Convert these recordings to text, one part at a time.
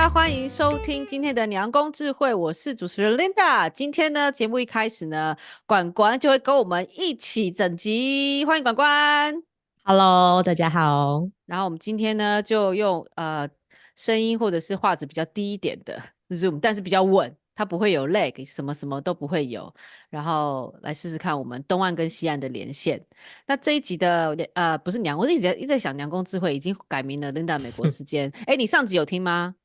家欢迎收听今天的娘工智慧，我是主持人 Linda。今天呢，节目一开始呢，管管就会跟我们一起整集，欢迎管管。Hello，大家好。然后我们今天呢，就用声音或者是画质比较低一点的 Zoom，但是比较稳，它不会有 lag，什么什么都不会有。然后来试试看我们东岸跟西岸的连线。那这一集的不是娘，我一直在想娘工智慧已经改名了 Linda 美国时间。哎，你上集有听吗？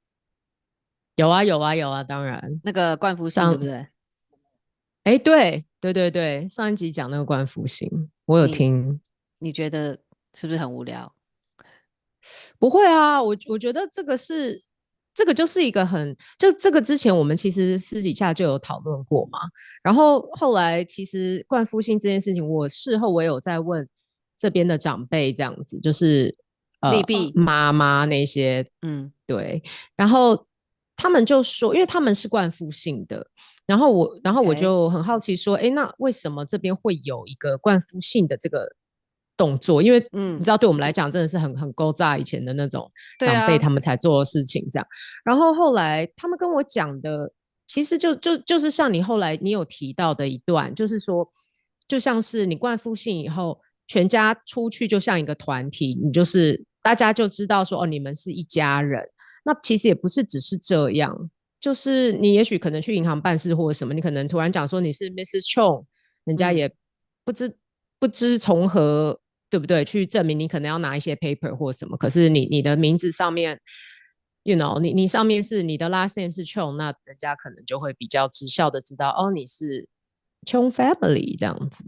有啊，有啊，有啊，当然那个冠夫姓对上，不对？对，对对对，上一集讲那个冠夫姓，我有你听。你觉得是不是很无聊？不会啊，我觉得这个就是一个就这个之前我们其实私底下就有讨论过嘛。然后后来其实冠夫姓这件事情，我事后我有在问这边的长辈，这样子就是利弊，妈妈那些。嗯对，然后他们就说，因为他们是冠夫姓的。然后我，OK，就很好奇说，哎，那为什么这边会有一个冠夫姓的这个动作？因为你嗯，知道，对我们来讲真的是很勾炸以前的那种长辈对啊，他们才做的事情，这样。然后后来他们跟我讲的，其实就是像你后来你有提到的一段，就是说，就像是你冠夫姓以后，全家出去就像一个团体，你就是大家就知道说，哦，你们是一家人。那其实也不是只是这样，就是你也许可能去银行办事或者什么，你可能突然讲说你是 Mrs. Chong，人家嗯，也不知从何，对不对？去证明你可能要拿一些 paper 或什么，可是你的名字上面，you know，你上面是你的 last name 是 Chong，那人家可能就会比较直效的知道，哦，你是 Chong family 这样子。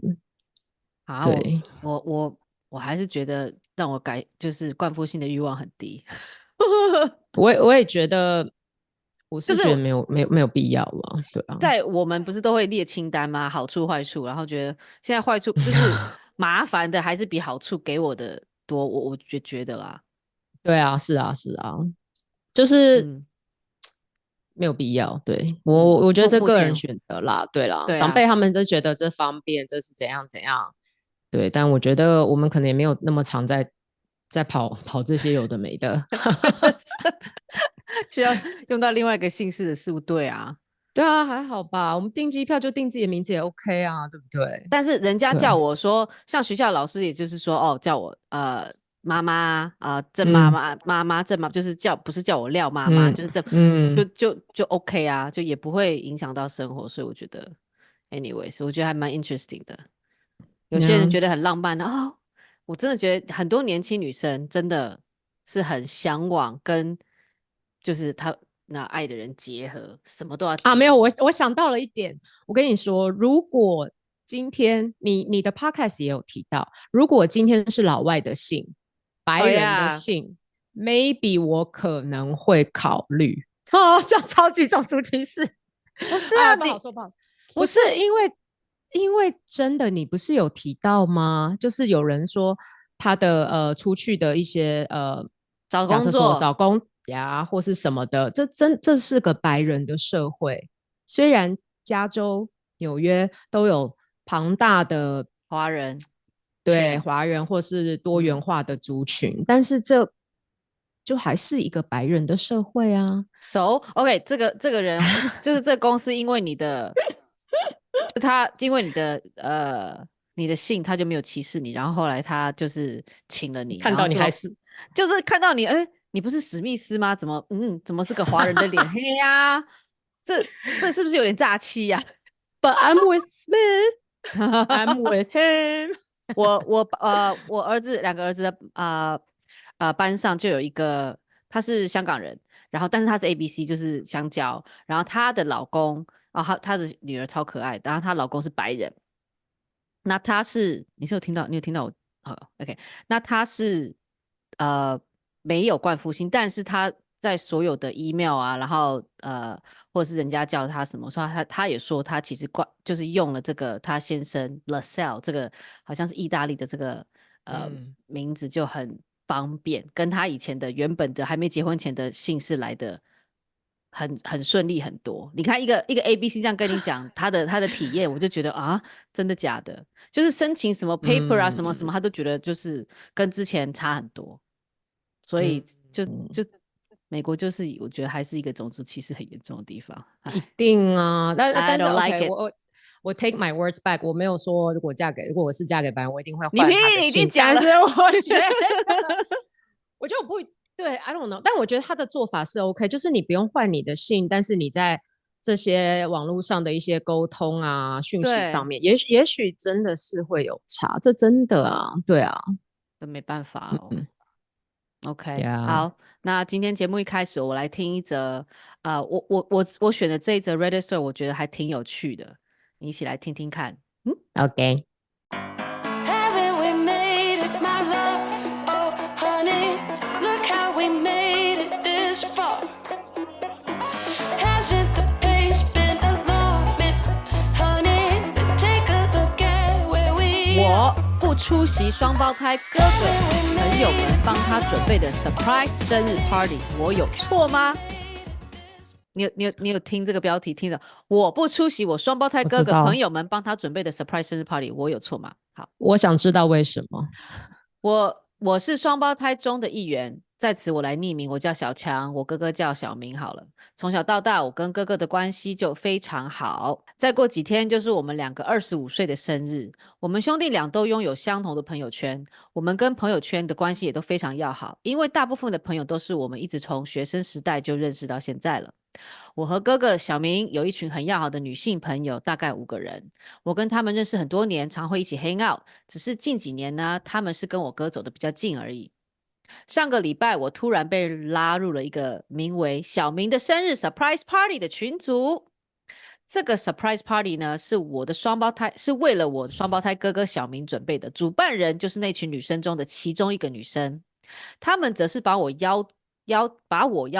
啊，我对，我我我还是觉得让我改就是冠夫姓的欲望很低，我也觉得，我就是是觉得没有必要了，对啊。在我们不是都会列清单吗？好处坏处，然后觉得现在坏处就是麻烦的还是比好处给我的多，我觉得啦，对啊，是啊，是啊，就是嗯没有必要。对，我嗯，我觉得目这目前个人选择啦，对啦，对啊，长辈他们都觉得这方便，这是怎样怎样。对，但我觉得我们可能也没有那么常在跑这些有的没的。需要用到另外一个姓氏的事物，对啊。对啊，还好吧，我们订机票就订自己的名字也 OK 啊，对不对？但是人家对，叫我说，像学校老师，也就是说，哦，叫我妈妈郑妈嗯妈郑妈，就是不是叫我廖妈妈，嗯就是郑，嗯，就 OK 啊，就也不会影响到生活，所以我觉得，anyways，我觉得还蛮 interesting 的。有些人那觉得很浪漫的哦，我真的觉得很多年轻女生真的是很向往跟就是她那爱的人结合，什么都要啊，没有，结合。我想到了一点，我跟你说，如果今天你的 podcast 也有提到，如果今天是老外的姓，白哦人的呀，姓，maybe 我可能会考虑哦，这样超级种族歧视。不是啊，啊，不好说，不好，不是不是因为真的，你不是有提到吗？就是有人说他的出去的一些找假设说工作。找工呀或是什么的，这是个白人的社会。虽然加州、纽约都有庞大的华人圈，对华人或是多元嗯化的族群，但是这就还是一个白人的社会啊。，so OK，这个人就是这个公司，因为你的，就他因为你的姓，他就没有歧视你，然后后来他就是请了你，看然后就到你还是 就是看到你，哎，你不是史密斯吗？怎么是个华人的脸？嘿呀，这是不是有点诈欺呀、，But I'm with Smith, I'm with him。我儿子两个儿子的班上就有一个他是香港人，然后但是他是 ABC 就是香蕉，然后她的老公啊她的女儿超可爱，然后她老公是白人，那你有听到我好 OK，那他是呃没有冠夫姓，但是他在所有的 email 啊，然后或者是人家叫他什么，说他也说他其实就是用了这个他先生 LaSalle 这个好像是意大利的这个嗯名字就很方便，跟他以前的原本的还没结婚前的姓氏来的很顺利很多。你看一个 ABC 这样跟你讲他的体验，我就觉得啊，真的假的？就是申请什么 paper 啊什么什么，嗯他都觉得就是跟之前差很多，所以嗯就嗯，就美国就是我觉得还是一个种族歧视很严重的地方。一定啊，I 但是 don't like OK，it。我 take my words back，我没有说如果我是嫁给白人，我一定会你屁，换他的你已经姓，讲了。但是我觉得我不对，I don't know，但我觉得他的做法是 OK，就是你不用换你的姓，但是你在这些网络上的一些沟通啊、讯息上对，面，也许真的是会有差，这真的啊，对啊，这没办法哦。嗯，对 OK，啊好，那今天节目一开始，我来听一则，我选的这一则 Reddit story，我觉得还挺有趣的，你一起来听听看。嗯，，OK。Haven't we made it, my love? Oh, honey, look how we made it this far. Hasn't the pace been alarming, honey? But take a look at where we 我 are. 不出席双胞胎哥哥朋友们帮他准备的 surprise 生日 party，我有错吗？你有听这个标题听的？我不出席我双胞胎我知道，哥哥朋友们帮他准备的 surprise 生日 party，我有错吗？好。我想知道为什么。我是双胞胎中的一员，在此我来匿名，我叫小强，我哥哥叫小明好了。从小到大，我跟哥哥的关系就非常好。再过几天就是我们两个25岁的生日，我们兄弟俩都拥有相同的朋友圈，我们跟朋友圈的关系也都非常要好，因为大部分的朋友都是我们一直从学生时代就认识到现在了。我和哥哥小明有一群很要好的女性朋友，大概5个人。我跟他们认识很多年，常会一起 hang out。只是近几年呢，他们是跟我哥走的比较近而已。上个礼拜，我突然被拉入了一个名为“小明的生日 surprise party” 的群组。这个 surprise party 呢，是为了我的双胞胎哥哥小明准备的。主办人就是那群女生中的其中一个女生，他们则是把我邀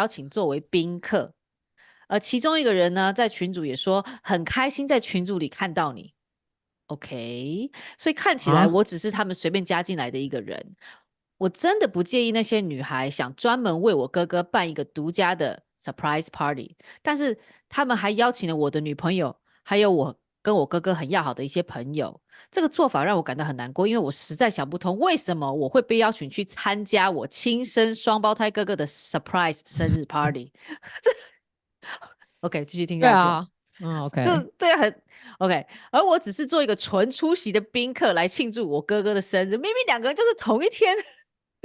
请作为宾客。而其中一个人呢，在群组也说很开心在群组里看到你。OK，所以看起来啊，我只是他们随便加进来的一个人。我真的不介意那些女孩想专门为我哥哥办一个独家的 surprise party，但是他们还邀请了我的女朋友，还有我跟我哥哥很要好的一些朋友。这个做法让我感到很难过，因为我实在想不通为什么我会被邀请去参加我亲生双胞胎哥哥的 surprise 生日 party。OK，继续听下去。对啊，嗯这，OK，这很 OK，而我只是做一个纯出席的宾客来庆祝我哥哥的生日，明明两个人就是同一天。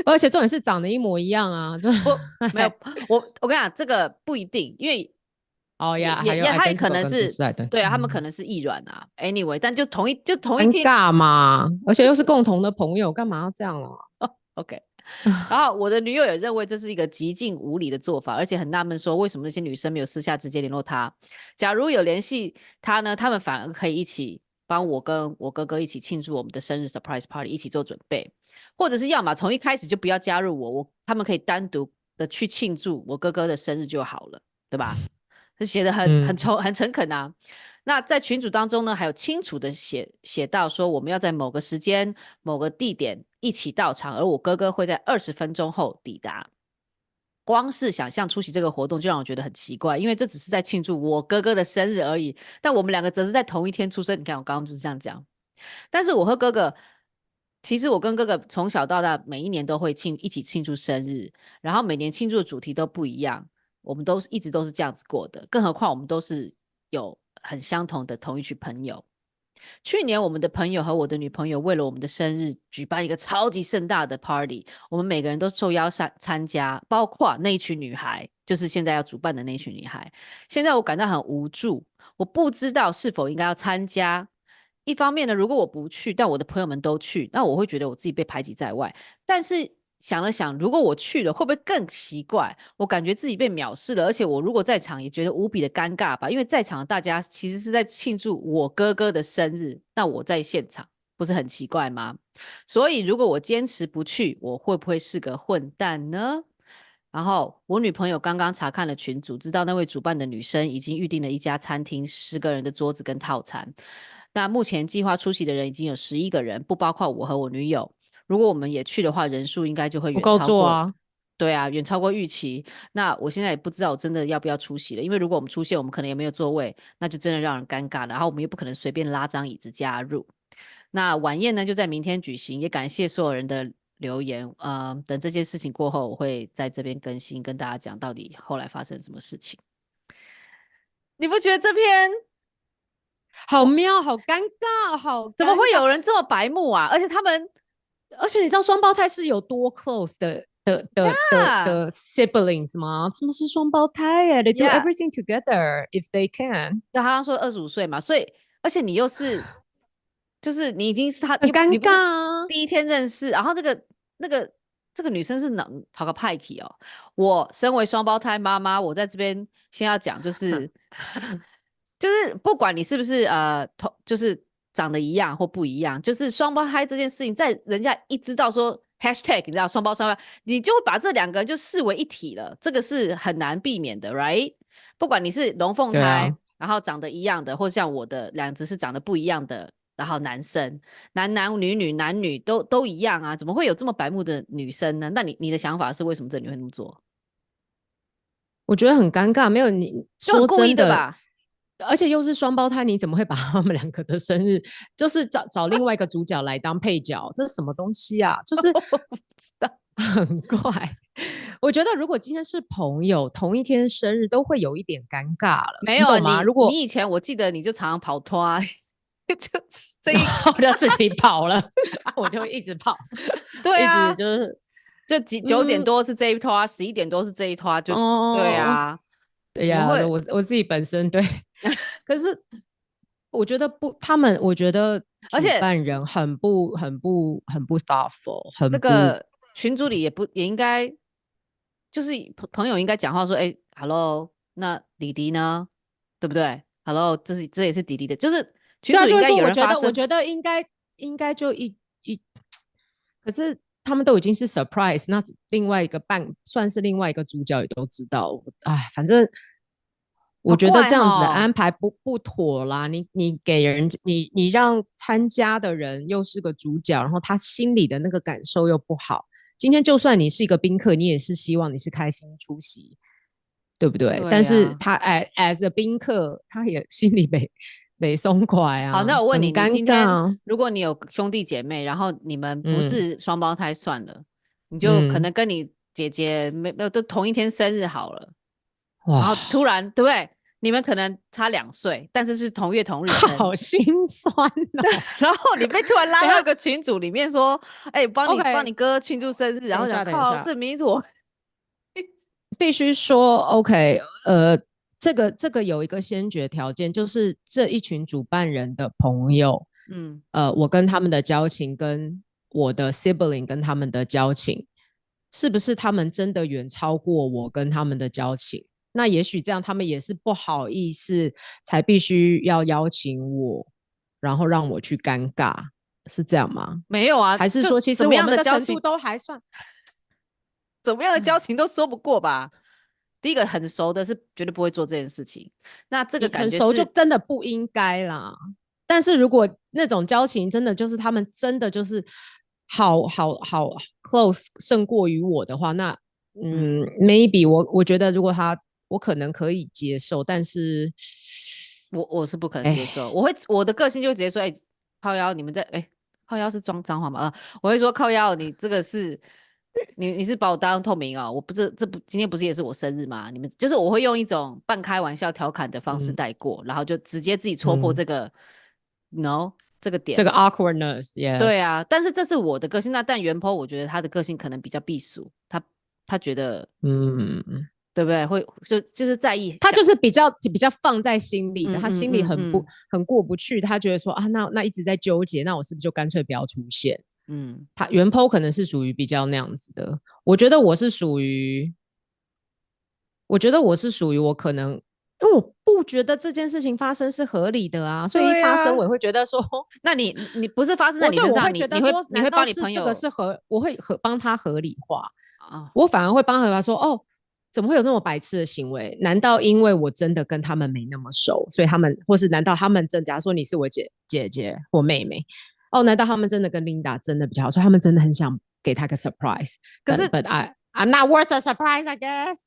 而且重点是长得一模一样啊，就不，没有，我跟你讲，这个不一定，因为哦呀，还有他也可 identical 能是跟不是 identical，对啊，他们可能是异卵啊。Anyway，但就同一天。尴尬嘛，而且又是共同的朋友，干嘛要这样啊？OK，然后我的女友也认为这是一个极尽无理的做法，而且很纳闷说为什么那些女生没有私下直接联络他。假如有联系他呢，他们反而可以一起帮我跟我哥哥一起庆祝我们的生日 surprise party，一起做准备，或者是要么从一开始就不要加入他们可以单独的去庆祝我哥哥的生日就好了，对吧？这写的很诚恳啊。那在群组当中呢，还有清楚的写到说，我们要在某个时间、某个地点一起到场，而我哥哥会在20分钟后抵达。光是想象出席这个活动，就让我觉得很奇怪，因为这只是在庆祝我哥哥的生日而已。但我们两个则是在同一天出生。你看，我刚刚就是这样讲。但是我和哥哥，其实我跟哥哥从小到大每一年都会一起庆祝生日，然后每年庆祝的主题都不一样。我们一直都是这样子过的，更何况我们都是有很相同的同一群朋友。去年我们的朋友和我的女朋友为了我们的生日举办一个超级盛大的 party，我们每个人都受邀参加，包括那一群女孩，就是现在要主办的那一群女孩。现在我感到很无助，我不知道是否应该要参加。一方面呢，如果我不去，但我的朋友们都去，那我会觉得我自己被排挤在外。但是想了想，如果我去了，会不会更奇怪？我感觉自己被藐视了，而且我如果在场，也觉得无比的尴尬吧。因为在场的大家其实是在庆祝我哥哥的生日，那我在现场，不是很奇怪吗？所以如果我坚持不去，我会不会是个混蛋呢？然后我女朋友刚刚查看了群组，知道那位主办的女生已经预定了一家餐厅10个人的桌子跟套餐。那目前计划出席的人已经有11个人，不包括我和我女友。如果我们也去的话，人数应该就会不够远超过。做啊。对啊，远超过预期。那我现在也不知道我真的要不要出席了，因为如果我们出现，我们可能也没有座位，那就真的让人尴尬了。然后我们又不可能随便拉张椅子加入。那晚宴呢就在明天举行，也感谢所有人的留言，等这件事情过后，我会在这边更新，跟大家讲到底后来发生什么事情。你不觉得这篇好妙，好尴尬，好怎么会尴尬。有人这么白目啊？而且他们而且你知道双胞胎是有多 close 啊的 siblings 吗？什么是双胞胎？They do ，Yeah， everything together if they can。就他刚说25岁嘛，所以而且你又是，就是你已经是他，很尴你不是尬啊。第一天认识，然后这个女生是能讨个派系哦。我身为双胞胎妈妈，我在这边先要讲，就是就是不管你是不是就是长得一样或不一样，就是双胞胎这件事情，在人家一知道说 hashtag 你知道双胞胎，你就会把这两个人就视为一体了，这个是很难避免的 ，right？不管你是龙凤胎，对啊，然后长得一样的，或像我的两只是长得不一样的，然后男生男女女男女都一样啊，怎么会有这么白目的女生呢？那你的想法是为什么这女会那么做？我觉得很尴尬。没有，你说就很故意真的，的吧？而且又是双胞胎，你怎么会把他们两个的生日，就是找另外一个主角来当配角？这是什么东西啊？就是我不知道。很怪。我觉得如果今天是朋友，同一天生日都会有一点尴尬了，没有啊，你懂吗？如果你以前我记得你就常常跑脱啊，就是这一我就自己跑了，我就一直跑，对啊，一直就是就9点多是这一拖啊，11点多是这一拖啊，就对哦，啊，对呀，怎么会？我自己本身对，可是我觉得不，我觉得而且主办人很不 thoughtful，那很不个群组里也应该，就是朋友应该讲话说，哎，hello，那弟弟呢？对不对？hello，这也是弟弟的，就是群对啊，组应该就是说，有人发声。我觉得应该就可是他们都已经是 surprise，那另外一个算是另外一个主角也都知道，哎，反正我觉得好怪这样子的哈，安排不妥啦。你给人你让参加的人又是个主角，然后他心里的那个感受又不好。今天就算你是一个宾客，你也是希望你是开心出席，对不对？对但是呀。他 as a 宾客，他也心里没松快好，啊，那我问你，你很尴今天尬。如果你有兄弟姐妹，然后你们不嗯是双胞胎算了，你就可嗯，能跟你姐姐没有都同一天生日好了，然哇，后突然对不对？你们可能差2岁，但是是同月同日生，好心酸哦。然后你被突然拉等一下到一个群组里面说，哎、帮你，OK，哥庆祝生日，然后讲等一靠，下，这明明是我，必须说 OK，这个有一个先决条件，就是这一群主办人的朋友，嗯，我跟他们的交情，跟我的 sibling 跟他们的交情，是不是他们真的远超过我跟他们的交情？那也许这样，他们也是不好意思，才必须要邀请我，然后让我去尴尬，是这样吗？没有啊，就还是说，其实怎么样我们的的交情，程度都还算？怎么样的交情都说不过吧？第一个很熟的是绝对不会做这件事情，那这个你感觉很熟就是真的不应该啦。但是如果那种交情真的就是他们真的就是好 close 胜过于我的话，那maybe 我觉得如果我可能可以接受，但是我是不可能接哎，受，我的个性就会直接说，哎、靠腰你们在靠腰是装脏话吗？我会说靠腰你这个是你是把我当透明哦，我不是今天不是也是我生日吗？你们就是我会用一种半开玩笑调侃的方式嗯带过，然后就直接自己戳破嗯，这个 no 这个点。这个 awkwardness，yes，对啊，但是这是我的个性，但袁坡我觉得他的个性可能比较避俗，他觉得嗯。对不对？会就是在意他就是比较放在心里的，他心里嗯很过不去，他觉得说啊，那一直在纠结，那我是不是就干脆不要出现？嗯，他原 po 可能是属于比较那样子的，我觉得我是属于，我可能，因为我不觉得这件事情发生是合理的啊，所以一对啊。发生我也会觉得说，那你不是发生在你身上，所以我会你你会觉得说，你会帮你难道是朋友我会帮他合理化，啊？我反而会帮他说，哦，怎么会有那么白痴的行为？难道因为我真的跟他们没那么熟，所以他们，或是难道他们真，假如说你是我姐姐或妹妹，哦，难道他们真的跟 Linda 真的比较好，所以他们真的很想给他个 surprise？可是 But I'm not worth a surprise, I guess 。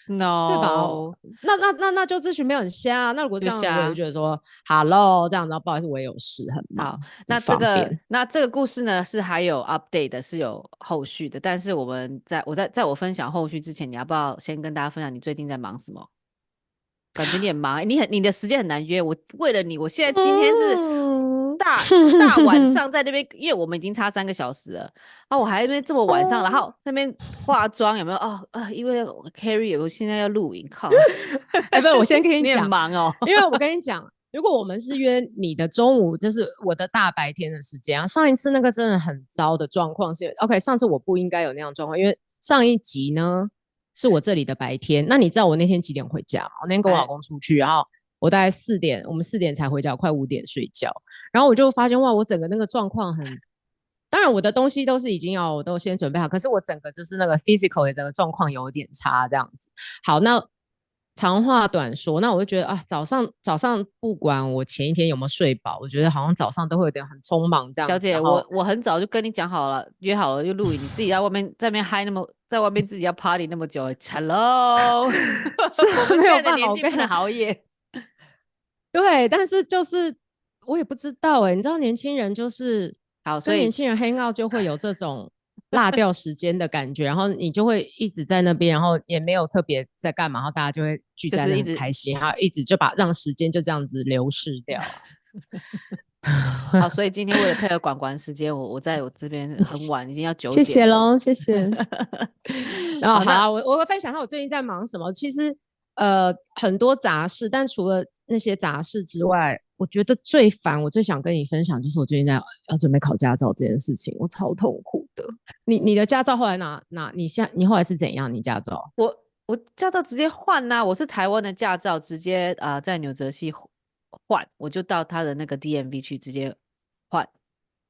对吧？ No，那就咨询没有很瞎啊。那如果这样，我也就瞎觉得说，Hello，这样，然后不好意思，我也有事，很忙，好，不那这方便。个那这个故事呢是还有 update 的，是有后续的。但是我们在我分享后续之前，你要不要先跟大家分享你最近在忙什么？感觉你很忙，你的时间很难约。我为了你，我现在今天是嗯，大晚上在那边，因为我们已经差3个小时了啊，我还在那边这么晚上，然后那边化妆有没有？哦因为我 Carrie 我现在要录影，靠，哎，不是，我先跟你你很讲，忙哦。因为我跟你讲，如果我们是约你的中午，就是我的大白天的时间啊。上一次那个真的很糟的状况是，OK，上次我不应该有那样的状况，因为上一集呢是我这里的白天。那你知道我那天几点回家吗？我那天跟我老公出去，然后我大概4点，我们4点才回家，我快5点睡觉。然后我就发现哇，我整个那个状况很，当然我的东西都是已经我都先准备好，可是我整个就是那个 physical 的整个状况有点差这样子。好，那长话短说，那我就觉得啊，早上不管我前一天有没有睡饱，我觉得好像早上都会有点很匆忙这样子。小姐，我很早就跟你讲好了，约好了就录影，你自己在外面那边嗨在外面自己要 party 那么久，Hello，我们现在的年纪不能熬夜。对，但是就是我也不知道你知道年轻人就是好，所以跟年轻人 hang out 就会有这种落掉时间的感觉，然后你就会一直在那边，然后也没有特别在干嘛，然后大家就会聚在那很开心，然后一直就让时间就这样子流逝掉好，所以今天为了配合管时间，我在我这边很晚，已经要9点了。谢谢喽，谢谢。然后好那我会分享一下我最近在忙什么。其实很多杂事，但除了那些杂事之外，我觉得最烦，我最想跟你分享就是我最近要准备考驾照这件事情，我超痛苦的。你的驾照后来你后来是怎样？你驾照？我驾照直接换呐，我是台湾的驾照，直接在纽泽西换，我就到他的那个 DMV 去直接换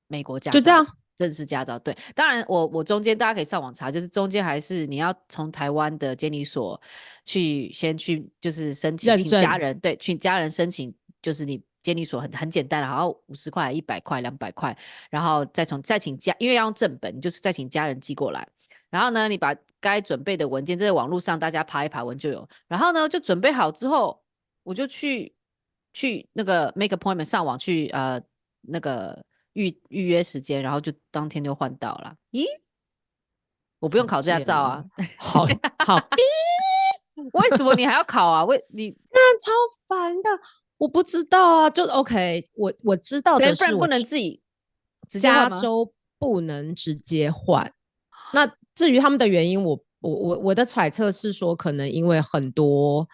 美国驾照，就这样正式驾照。对，当然我中间大家可以上网查，就是中间还是你要从台湾的监理所先去就是申请，请家人，对，请家人申请，就是你监理所很简单的，好像50块、100块、200块，然后再请因为要用正本，你就是再请家人寄过来。然后呢，你把该准备的文件，这在网络上大家爬一爬文就有。然后呢，就准备好之后，我就去那个 make appointment 上网去那个预约时间，然后就当天就换到了。咦，我不用考驾照啊？好逼，为什么你还要考啊？你看超烦的，我不知道啊，就 OK，我知道的是不能自己直接换吗？加州不能直接换。那至于他们的原因，我的揣测是说，可能因为很多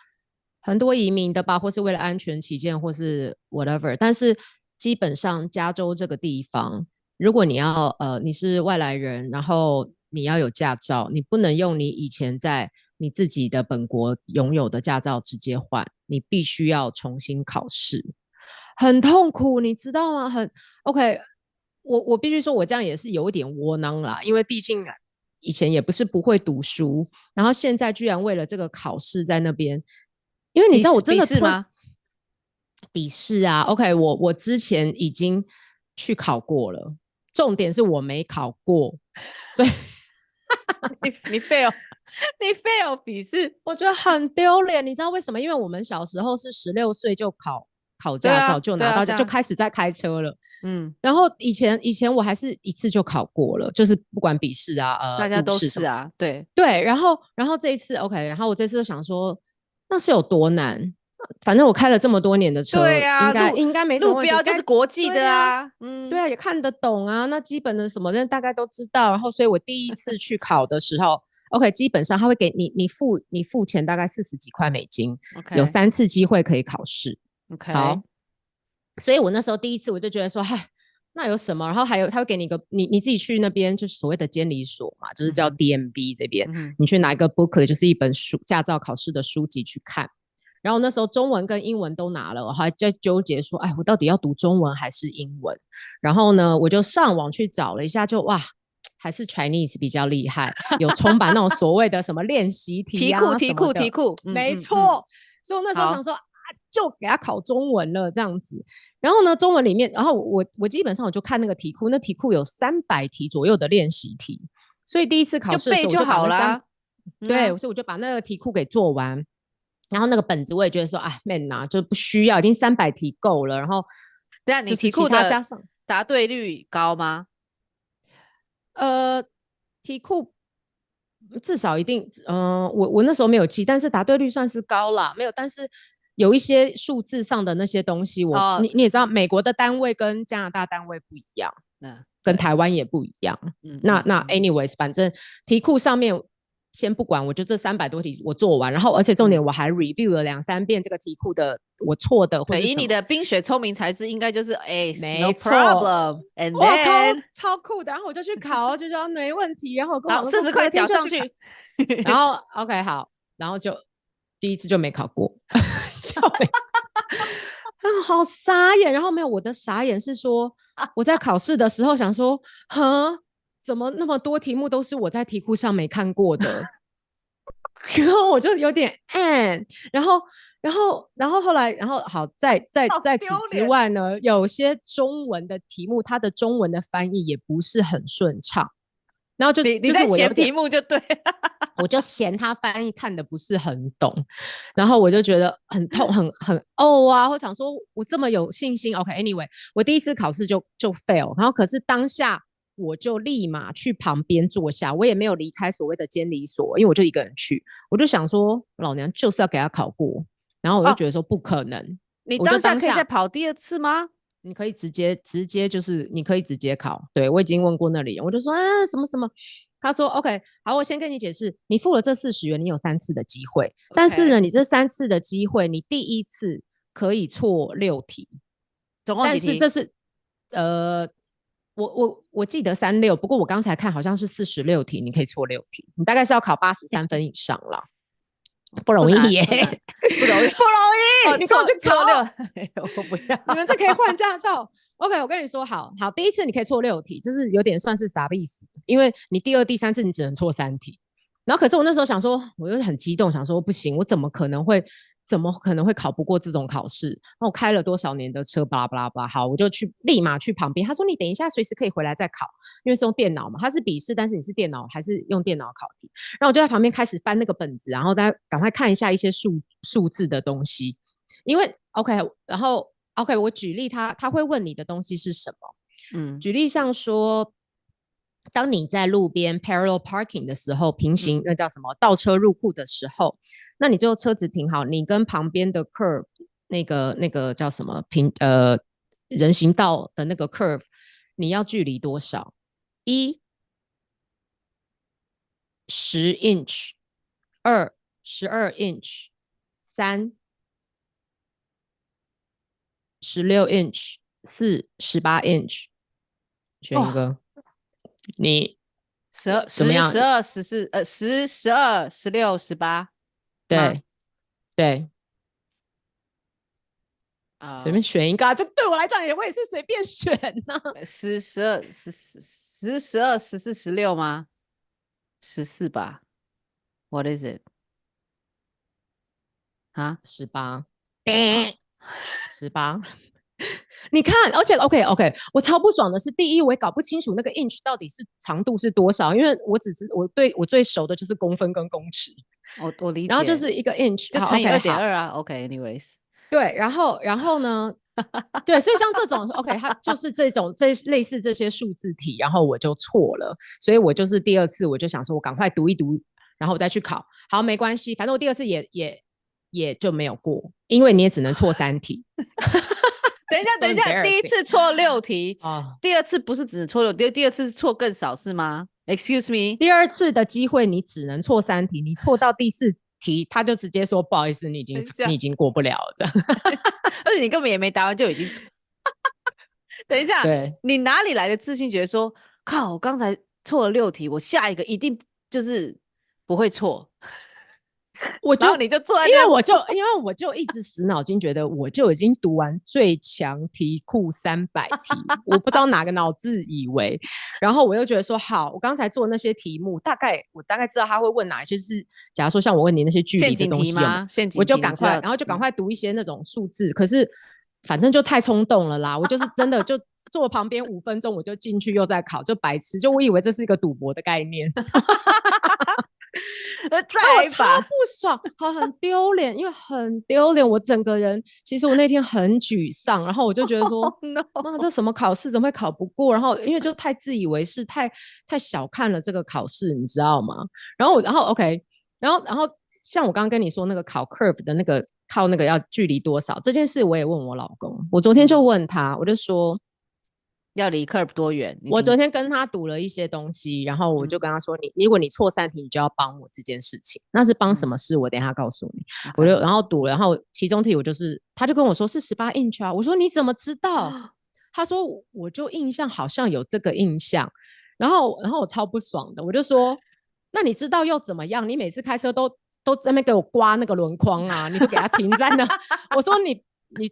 移民的吧，或是为了安全起见，或是 whatever。但是基本上加州这个地方，如果你要你是外来人，然后你要有驾照，你不能用你以前在你自己的本国拥有的驾照直接换，你必须要重新考试，很痛苦，你知道吗？很 OK。我必须说，我这样也是有一点窝囊啦，因为毕竟以前也不是不会读书，然后现在居然为了这个考试在那边，因为你知道我真的笔试吗？笔试啊 ，OK， 我之前已经去考过了，重点是我没考过，所以你 fail 你 fail 笔试，我觉得很丢脸。你知道为什么？因为我们小时候是16岁就考驾照，就拿到就开始在开车了。然后以前我还是一次就考过了，就是不管笔试啊，大家都是啊，对。然后这一次 OK， 然后我这次就想说，那是有多难？反正我开了这么多年的车，对啊，应该没什么问题，路标就是国际的啊，对啊，也看得懂啊，那基本的什么人大概都知道。然后，所以我第一次去考的时候，OK， 基本上他会给你付钱大概40几块美金， okay. 有3次机会可以考试。OK， 好，所以我那时候第一次我就觉得说，嗨，那有什么？然后还有他会给你一个你自己去那边就是所谓的监理所嘛，就是叫 DMV 这边，你去拿一个 booklet， 就是一本书，驾照考试的书籍去看。然后那时候中文跟英文都拿了，我还在纠结说，哎，我到底要读中文还是英文？然后呢，我就上网去找了一下，就哇，还是 Chinese 比较厉害，有充满那种所谓的什么练习题啊题库，没错。所以我那时候想说，就给他考中文了这样子。然后呢，中文里面，然后我基本上我就看那个题库，那题库有300题左右的练习题，所以第一次考试的时候就背就好啦。对，所以我就把那个题库给做完，然后那个本子我也觉得说，啊，man 啊，就不需要，已经300题够了。然后这样你就是其题库的他加上答对率高吗？题库至少一定，我那时候没有记，但是答对率算是高啦，没有，但是有一些数字上的那些东西，哦，你也知道，美国的单位跟加拿大单位不一样，跟对，台湾也不一样。嗯那 anyways，反正题库上面先不管，我就这300多题我做完，然后而且重点我还 review 了2-3遍这个题库的我错的或对，是什么。以你的冰雪聪明才智，应该就是没 no 错 problem，and 哇，then 超酷的，然后我就去考，就说没问题，然后我跟然后我老公说40块隔天缴上就考去，然后 OK 好，然后就第一次就没考过，就没好傻眼。然后没有，我的傻眼是说我在考试的时候想说，怎么那么多题目都是我在题库上没看过的？然后我就有点然后后来，然后好，在此之外呢，有些中文的题目，它的中文的翻译也不是很顺畅，然后你在写题目就对，我就嫌他翻译看的不是很懂，然后我就觉得很痛，很啊，我想说我这么有信心 ，OK，anyway，我第一次考试就 fail， 然后可是当下我就立马去旁边坐下，我也没有离开所谓的监理所，因为我就一个人去，我就想说老娘就是要给他考过，然后我就觉得说不可能，你我就当下可以再跑第2次吗？你可以直接就是你可以直接考，对，我已经问过那里，我就说什么什么，他说 OK， 好，我先跟你解释，你付了这40元，你有3次的机会，但是呢，你这3次的机会，你第一次可以错6题，总共几题？但是这是我记得36，不过我刚才看好像是46题，你可以错6题，你大概是要考83分以上啦。不容易耶，不容易，你跟我去考我不要，你们这可以换驾照。OK， 我跟你说，好，第一次你可以错6题，这是有点算是啥意思？因为你第2、第3次你只能错3题。然后可是我那时候想说，我就很激动，想说不行，我怎么可能会考不过这种考试？那我开了多少年的车，巴拉巴拉巴拉。好，我就立马去旁边。他说你等一下，随时可以回来再考，因为是用电脑嘛，它是笔试，但是你是电脑还是用电脑考题？然后我就在旁边开始翻那个本子，然后大家赶快看一下一些数字的东西，因为 OK， 然后 OK， 我举例他会问你的东西是什么？举例像说，当你在路边 parallel parking 的时候，平行那叫什么倒车入库的时候，那你最后车子停好，你跟旁边的 curve 那个叫什么人行道的那个 curve， 你要距离多少？1 10 inch， 2 12 inch， 3 16 inch， 4 18 inch， 选一个。你怎么样12、14、10、12、16、18，对，随便选一个啊！这对我来讲，我也是随便选呢。10、12、10、12、14、16吗？14吧。What is it？ 啊？18，18。你看，而且 OK， 我超不爽的是，第一，我也搞不清楚那个 inch 到底是长度是多少，因为我最熟的就是公分跟公尺，我理解。然后就是一个 inch， 就乘以 2.2 啊。OK，anyways，对，然后呢？对，所以像这种 OK， 它就是类似这些数字题，然后我就错了，所以我就是第2次我就想说，我赶快读一读，然后我再去考。好，没关系，反正我第2次也就没有过，因为你也只能错3题。等一下，第一次错6题，第2次不是只错6题，第2次是错更少是吗 ？Excuse me， 第2次的机会你只能错3题，你错到第4题，他就直接说不好意思，你已经过不了了，这样。而且你根本也没答完就已经错。等一下，你哪里来的自信，觉得说靠，我刚才错了6题，我下一个一定就是不会错。你就坐在，因为我就一直死脑筋，觉得我就已经读完最强题库300题，我不知道哪个脑子以为，然后我又觉得说好，我刚才做那些题目，我大概知道他会问哪一些，就是假如说像我问你那些距离的东西吗？我就赶快，然后就赶快读一些那种数字，可是反正就太冲动了啦，我就是真的就坐旁边5分钟，我就进去又在考，就白痴，就我以为这是一个赌博的概念。再来超吧。不爽，很丢脸，因为很丢脸，我整个人其实我那天很沮丧，然后我就觉得说， Oh no！妈，这什么考试怎么会考不过？然后因为就太自以为是，太小看了这个考试，你知道吗？然后 OK，然后像我刚刚跟你说那个考 curve 的那个靠那个要距离多少这件事，我也问我老公，我昨天就问他，我就说。要离 curve 多远？我昨天跟他读了一些东西，然后我就跟他说：如果你错3题，你就要帮我这件事情。那是帮什么事？我等一下告诉你。我就然后读了，然后其中题我就是，他就跟我说是18 inch 啊。我说你怎么知道？他说我就印象好像有这个印象，然后我超不爽的，我就说那你知道又怎么样？你每次开车都在那边给我刮那个轮框啊，你都给他停在那。我说你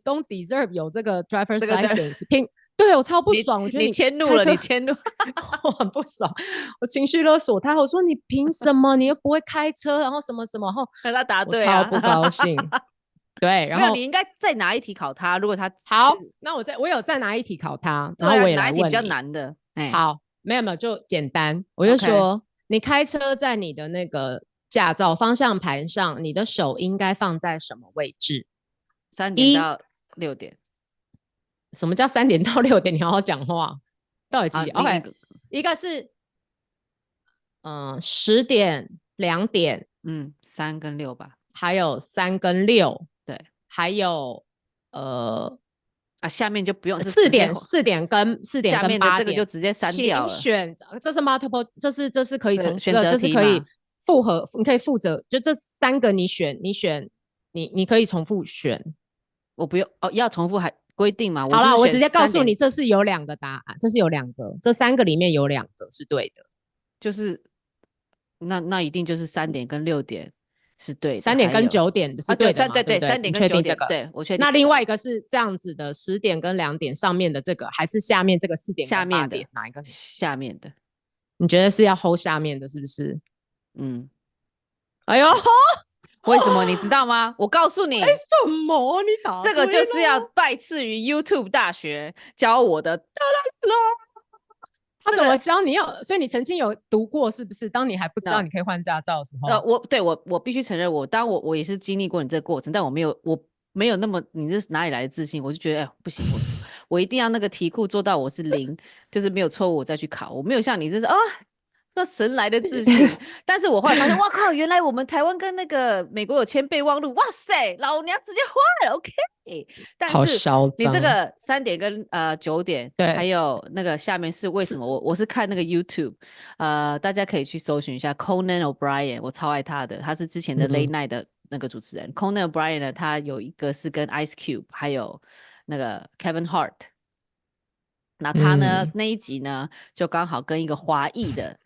don't deserve 有这个 driver's 这个 license，对我超不爽，我觉得你迁怒了，你迁怒，我很不爽，我情绪勒索他，我说你凭什么？你又不会开车，然后什么什么，然后让他答我对啊，超不高兴。对，然没有，后你应该再拿一题考他。如果他好，那我有再拿一题考他，然后我也拿一题比较来问你。难的。好，没有就简单，我就说你开车在你的那个驾照方向盘上，你的手应该放在什么位置？3点到6点。什么叫3点到6点？你好好讲话，到底几点？OK，一个是10点、2点，3跟6吧，还有3跟6，对，还有下面就不用4点跟下面的8点，这个就直接删掉了。请选，这是 multiple， 这是可以从选择这是可以题嘛复合，你可以负责，就这3个你选，你可以重复选。我不用要重复还规定嘛？好了，我直接告诉3你，这是有2个答案，这是有2个，这3个里面有2个是对的，就是那一定就是3点跟6点是对的，3点跟9点是对的嘛？对对，3点跟9点，对我确定。那另外一个是这样子的，10点跟2点上面的这个，还是下面这个4点跟8点？哪一个？下面的。你觉得是要 hold 下面的，是不是？哎呦，为什么你知道吗？我告诉你，为什么你答这个就是要拜赐于 YouTube 大学教我的。他怎么教你所以你曾经有读过是不是？当你还不知道你可以换驾照的时候，我必须承认，我也是经历过你这个过程，但我没有那么你这是哪里来的自信？我就觉得不行，我一定要那个题库做到我是0，就是没有错误我再去考。我没有像你这是那神来的自信。但是我后来发现，哇靠，原来我们台湾跟那个美国有签备忘录，哇塞，老娘直接换了 OK。但是你这个3点跟9点，还有那个下面是为什么？我是看那个 YouTube，大家可以去搜寻一下 Conan O'Brien， 我超爱他的，他是之前的 Late Night 的那个主持人。Conan O'Brien 呢，他有一个是跟 Ice Cube 还有那个 Kevin Hart， 那他呢那一集呢就刚好跟一个华裔的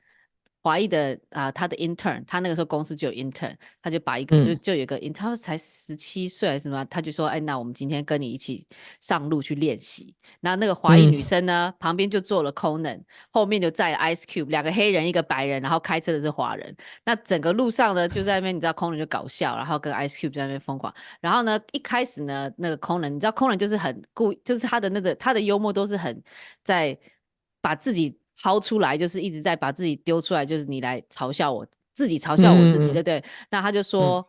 他的 intern， 他那个时候公司就有 intern， 他就把一个就有一个 intern， 他才17岁还是什么，他就说那我们今天跟你一起上路去练习。那个华裔女生呢，旁边就坐了 Conan， 后面就载了 Ice Cube， 2个黑人1个白人，然后开车的是华人。那整个路上呢就在那边，你知道 Conan 就搞笑，然后跟 Ice Cube 在那边疯狂。然后呢一开始呢那个 Conan， 你知道 Conan 就是很就是他的幽默都是很在把自己抛出来，就是一直在把自己丢出来，就是你来嘲笑我自己，嘲笑我自己，对不对？那他就说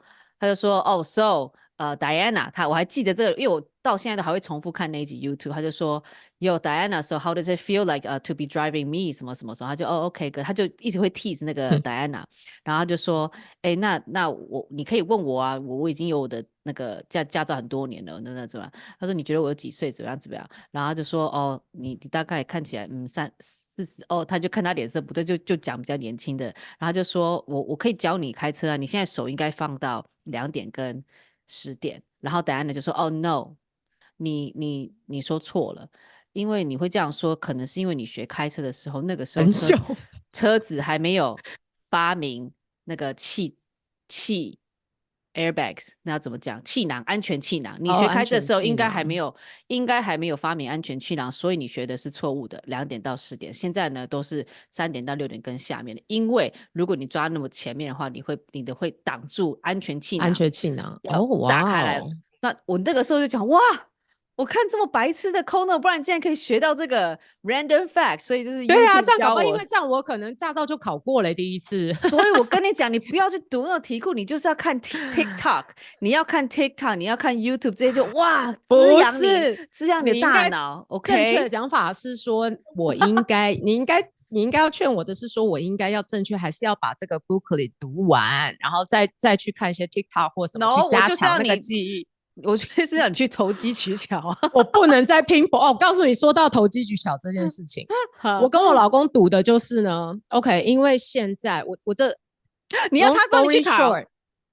so Diana， 我还记得这个，因为我到现在都还会重复看那一集 YouTube。他就说 Yo Diana， so how does it feel like to be driving me 什么什么什么，他就OK 哥，他就一直会 tease 那个 Diana，然后他就说那你可以问我啊，我已经有我的那个驾照很多年了，那怎么样？他说你觉得我有几岁怎么样？然后他就说你大概看起来30-40，他就看他脸色不对，就讲比较年轻的，然后他就说我可以教你开车啊，你现在手应该放到2点跟10点。然后Diana就说no， 你说错了，因为你会这样说，可能是因为你学开车的时候，那个时候车子还没有发明那个气 airbags， 那要怎么讲？气囊，安全气囊。你学开车的时候应该还没有发明安全气囊，所以你学的是错误的。2点到10点，现在呢都是3点到6点跟下面的。因为如果你抓那么前面的话，你的会挡住安全气囊，炸开来。那我那个时候就讲哇，我看这么白痴的 Kono， 不然竟然可以学到这个 random fact， 所以就是对啊， YouTube 教我这样搞不好因为这样我可能驾照就考过了第一次。所以我跟你讲，你不要去读那种题库，你就是要看 TikTok， 你要看 TikTok， 你要看 YouTube， 这些就哇滋不养你，是，滋养你的你应该大脑。正确的 OK，讲法是说，你应该要劝我的是说，我应该要正确，还是要把这个 booklet 读完，然后再去看一些 TikTok 或什么 No，去我就是加强那个要你，记忆。我就是要你去投机取巧啊。我不能再拼搏哦！我告诉你，说到投机取巧这件事情，我跟我老公赌的就是呢，OK，因为现在我这你要 long 他帮你去 story 考， short，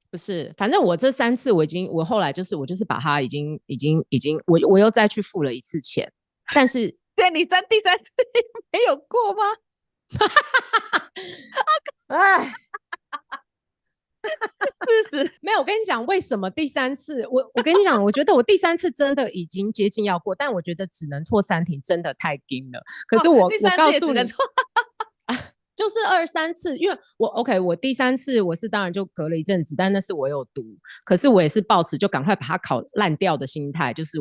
不是，反正我这3次我后来就是把它已经我又再去付了1次钱，但是对，你第三次没有过吗？哎，事实没有，我跟你讲，为什么第3次我跟你讲，我觉得我第3次真的已经接近要过，但我觉得只能错3题，真的太硬了。可是我第三次告诉你，也只能错就是2、3次，因为我第3次我是当然就隔了一阵子，但那是我有读，可是我也是抱持就赶快把它考烂掉的心态，就是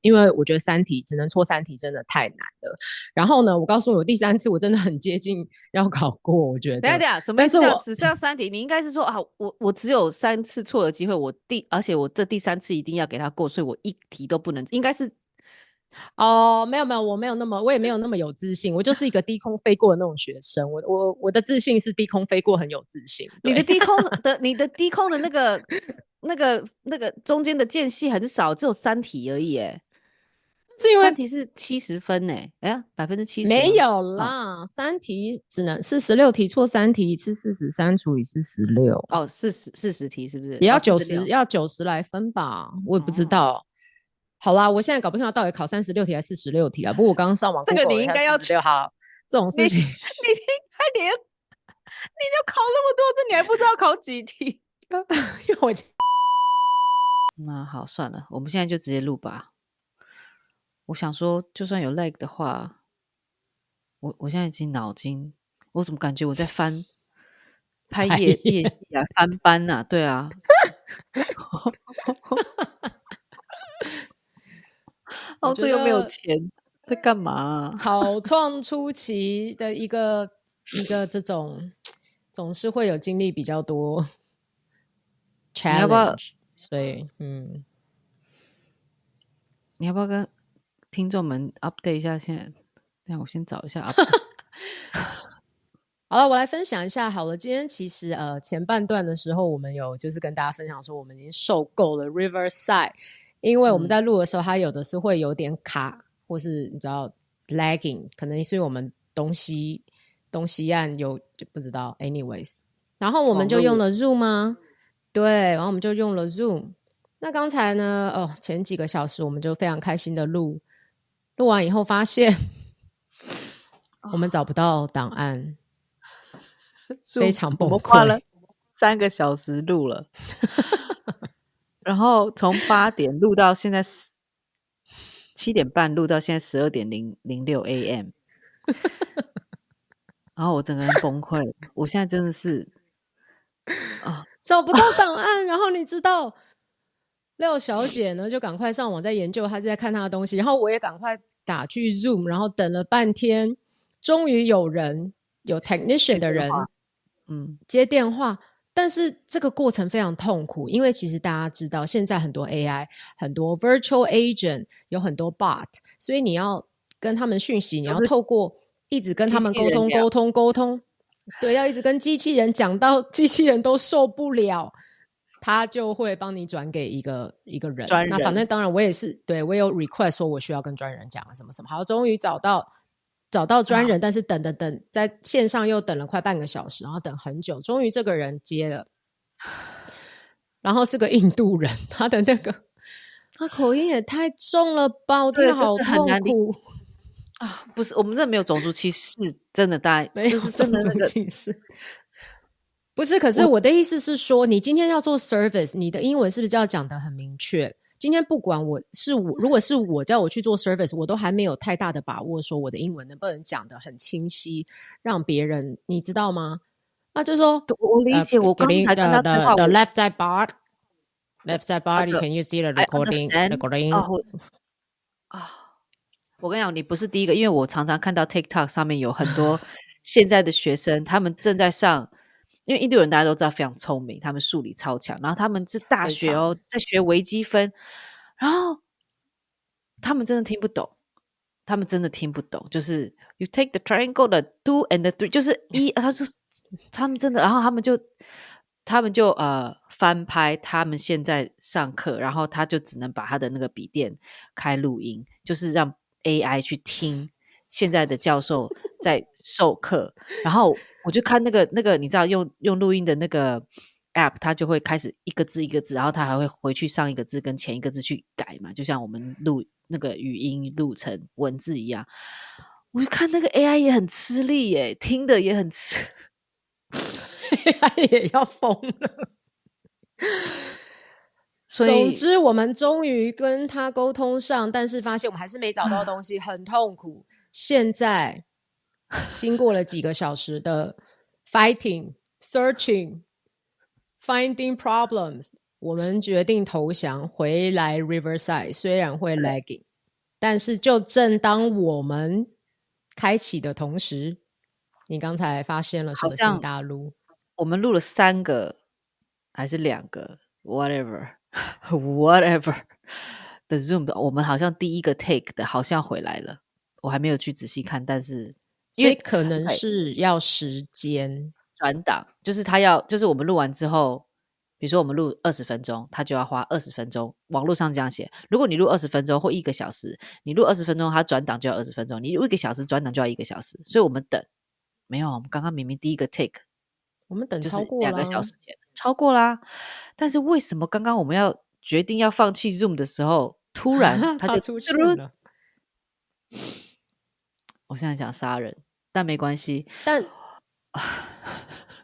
因为我觉得3题只能错3题真的太难了。然后呢，我告诉你，我第3次我真的很接近要考过，我觉得。等一下，什么意思？只剩下3题，你应该是说啊，我只有3次错的机会，而且我这第3次一定要给他过，所以我1题都不能，应该是哦，没有，我也没有那么有自信，我就是一个低空飞过的那种学生。我的自信是低空飞过，很有自信。你的低空的那个中间的间隙很少，只有3题而已，哎，是因为3题是70分呢，哎呀，70%吗？没有哦啦，3题只能是16题错3题，一次43除以46，哦，40题是不是？也要哦90， 46要90来分吧，我也不知哦，道。好啦，我现在搞不清楚到底考36题还是46题啊。不过我刚刚上网这个 Google 了一下你应该要46，好，这种事情你应该连你就考那么多次，你还不知道考几题？因为我那好，算了，我们现在就直接录吧。我想说，就算有 lag 的话，我现在已经脑筋，我怎么感觉我在拍夜戏啊，翻班啊？对啊，哦，这又没有钱，在干嘛啊？草创初期的一个这种，总是会有经历比较多你要不要 challenge，所以你要不要跟听众们 update 一下？现在，让我先找一下 update。好了，我来分享一下好了。今天其实前半段的时候，我们有就是跟大家分享说，我们已经受够了 Riverside，因为我们在录的时候，它有的是会有点卡，或是你知道 lagging， 可能是因为我们东西岸就不知道 anyways， 然后我们就用了 Zoom 吗？对，然后我们就用了 Zoom。那刚才呢，前几个小时我们就非常开心的录完以后，发现我们找不到档案。非常崩溃，我们花了3个小时录了，然后从8点录到现在7点半，录到现在12:06 AM， 然后我整个人崩溃，我现在真的是找不到档案，然后你知道廖小姐呢就赶快上网在研究，她在看她的东西，然后我也赶快打去 Zoom， 然后等了半天，终于有 technician 的人接电话，但是这个过程非常痛苦，因为其实大家知道现在很多 AI 很多 virtual agent 有很多 bot， 所以你要跟他们讯息，你要透过一直跟他们沟通，对，要一直跟机器人讲到机器人都受不了，他就会帮你转给一个人。那反正当然我也是，对，我有 request 说我需要跟专人讲什么什么，好，终于找到专人，但是等，在线上又等了快半个小时，然后等很久，终于这个人接了，然后是个印度人，他的那个他口音也太重了吧，我听得好痛苦啊！不是，我们这没有种族歧视，真的大家就是真的那个歧视。不是，可是我的意思是说，你今天要做 service， 你的英文是不是要讲得很明确？今天不管如果是我叫我去做 service， 我都还没有太大的把握说我的英文能不能讲得很清晰，让别人你知道吗？那就说我理解，我刚才跟他对话 the left side bar， can you see the recording？我跟你讲，你不是第一个，因为我常常看到 TikTok 上面有很多现在的学生，他们正在上，因为印度人大家都知道非常聪明，他们数理超强，然后他们是大非学哦，在学微积分，然后他们真的听不懂，他们真的听不懂，就是 you take the triangle the 2 and the 3，就是他们真的，然后他们就翻拍他们现在上课，然后他就只能把他的那个笔电开录音，就是让 AI 去听现在的教授在授课，然后我就看那个你知道用录音的那个 app， 它就会开始一个字一个字，然后它还会回去上一个字跟前一个字去改嘛，就像我们录那个语音录成文字一样。我就看那个 AI 也很吃力耶，听的也很吃。AI 也要疯了。所以总之，我们终于跟他沟通上，但是发现我们还是没找到东西，很痛苦。现在经过了几个小时的 fighting、searching、finding problems，我们决定投降，回来 Riverside。虽然会 lagging，但是就正当我们开启的同时，你刚才发现了什么新大陆？我们录了3个还是2个 whatever whatever 的 Zoom 的，我们好像第一个 take 的好像回来了，我还没有去仔细看，但是因为所以可能是要时间转档，就是就是我们录完之后，比如说我们录20分钟，他就要花20分钟，网络上这样写，如果你录20分钟或1个小时，你录20分钟，他转档就要20分钟，你录1个小时转档就要1个小时，所以我们等，没有，我们刚刚明明第一个 take我们等就是超过2个小时前超过啦，但是为什么刚刚我们要决定要放弃 Zoom 的时候，突然他就出现了。我现在想杀人，但没关系。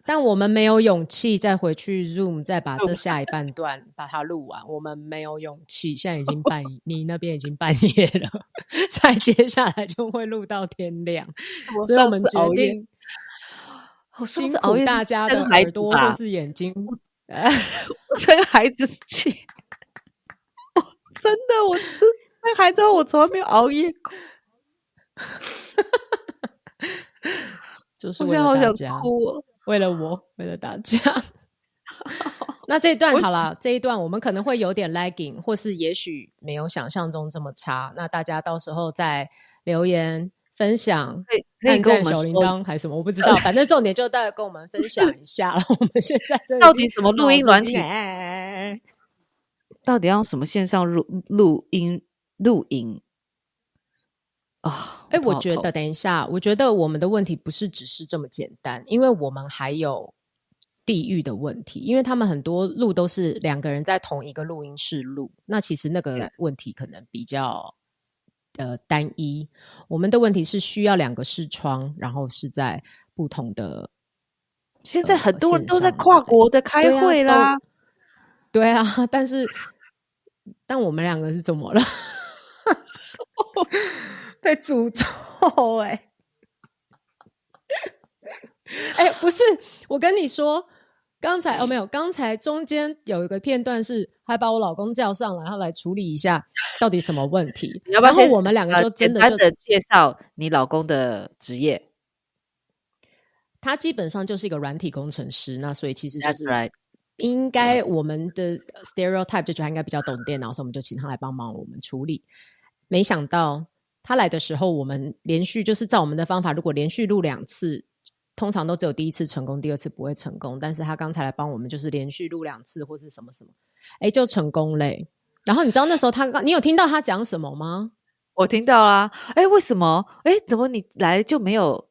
但我们没有勇气再回去 Zoom， 再把这下一半段把它录完。我们没有勇气，现在已经你那边已经半夜了，再接下来就会录到天亮，所以我们决定辛苦大家的耳朵或是眼睛。我生孩子气，真的，我生孩子后我从来没有熬夜过。就是为了大家，为了我，为了大家。那这一段好了，这一段我们可能会有点 lagging， 或是也许没有想象中这么差。那大家到时候再留言分享，按赞小铃铛还是什么，我不知道。反正重点就大家跟我们分享一下了。我们现在到底什么录音软体？到底要用什么线上录音？我觉得等一下，我觉得我们的问题不是只是这么简单，因为我们还有地域的问题，因为他们很多录都是2个人在同一个录音室录，那其实那个问题可能比较单一。我们的问题是需要2个视窗，然后是在不同的现在很多人都在跨国的开会啦。对啊，但我们2个是怎么了？被诅咒不是，我跟你说，刚才没有，刚才中间有一个片段是还把我老公叫上来，然后来处理一下到底什么问题。你要不要然后我们2个就真的简单的介绍你老公的职业？他基本上就是一个软体工程师，那所以其实就是应该我们的 stereotype 就觉得他应该比较懂电脑，所以我们就请他来帮忙我们处理。没想到他来的时候，我们连续就是照我们的方法，如果连续录2次，通常都只有第1次成功，第2次不会成功。但是他刚才来帮我们，就是连续录2次或是什么什么，就成功嘞。然后你知道那时候你有听到他讲什么吗？我听到啦。为什么？怎么你来就没有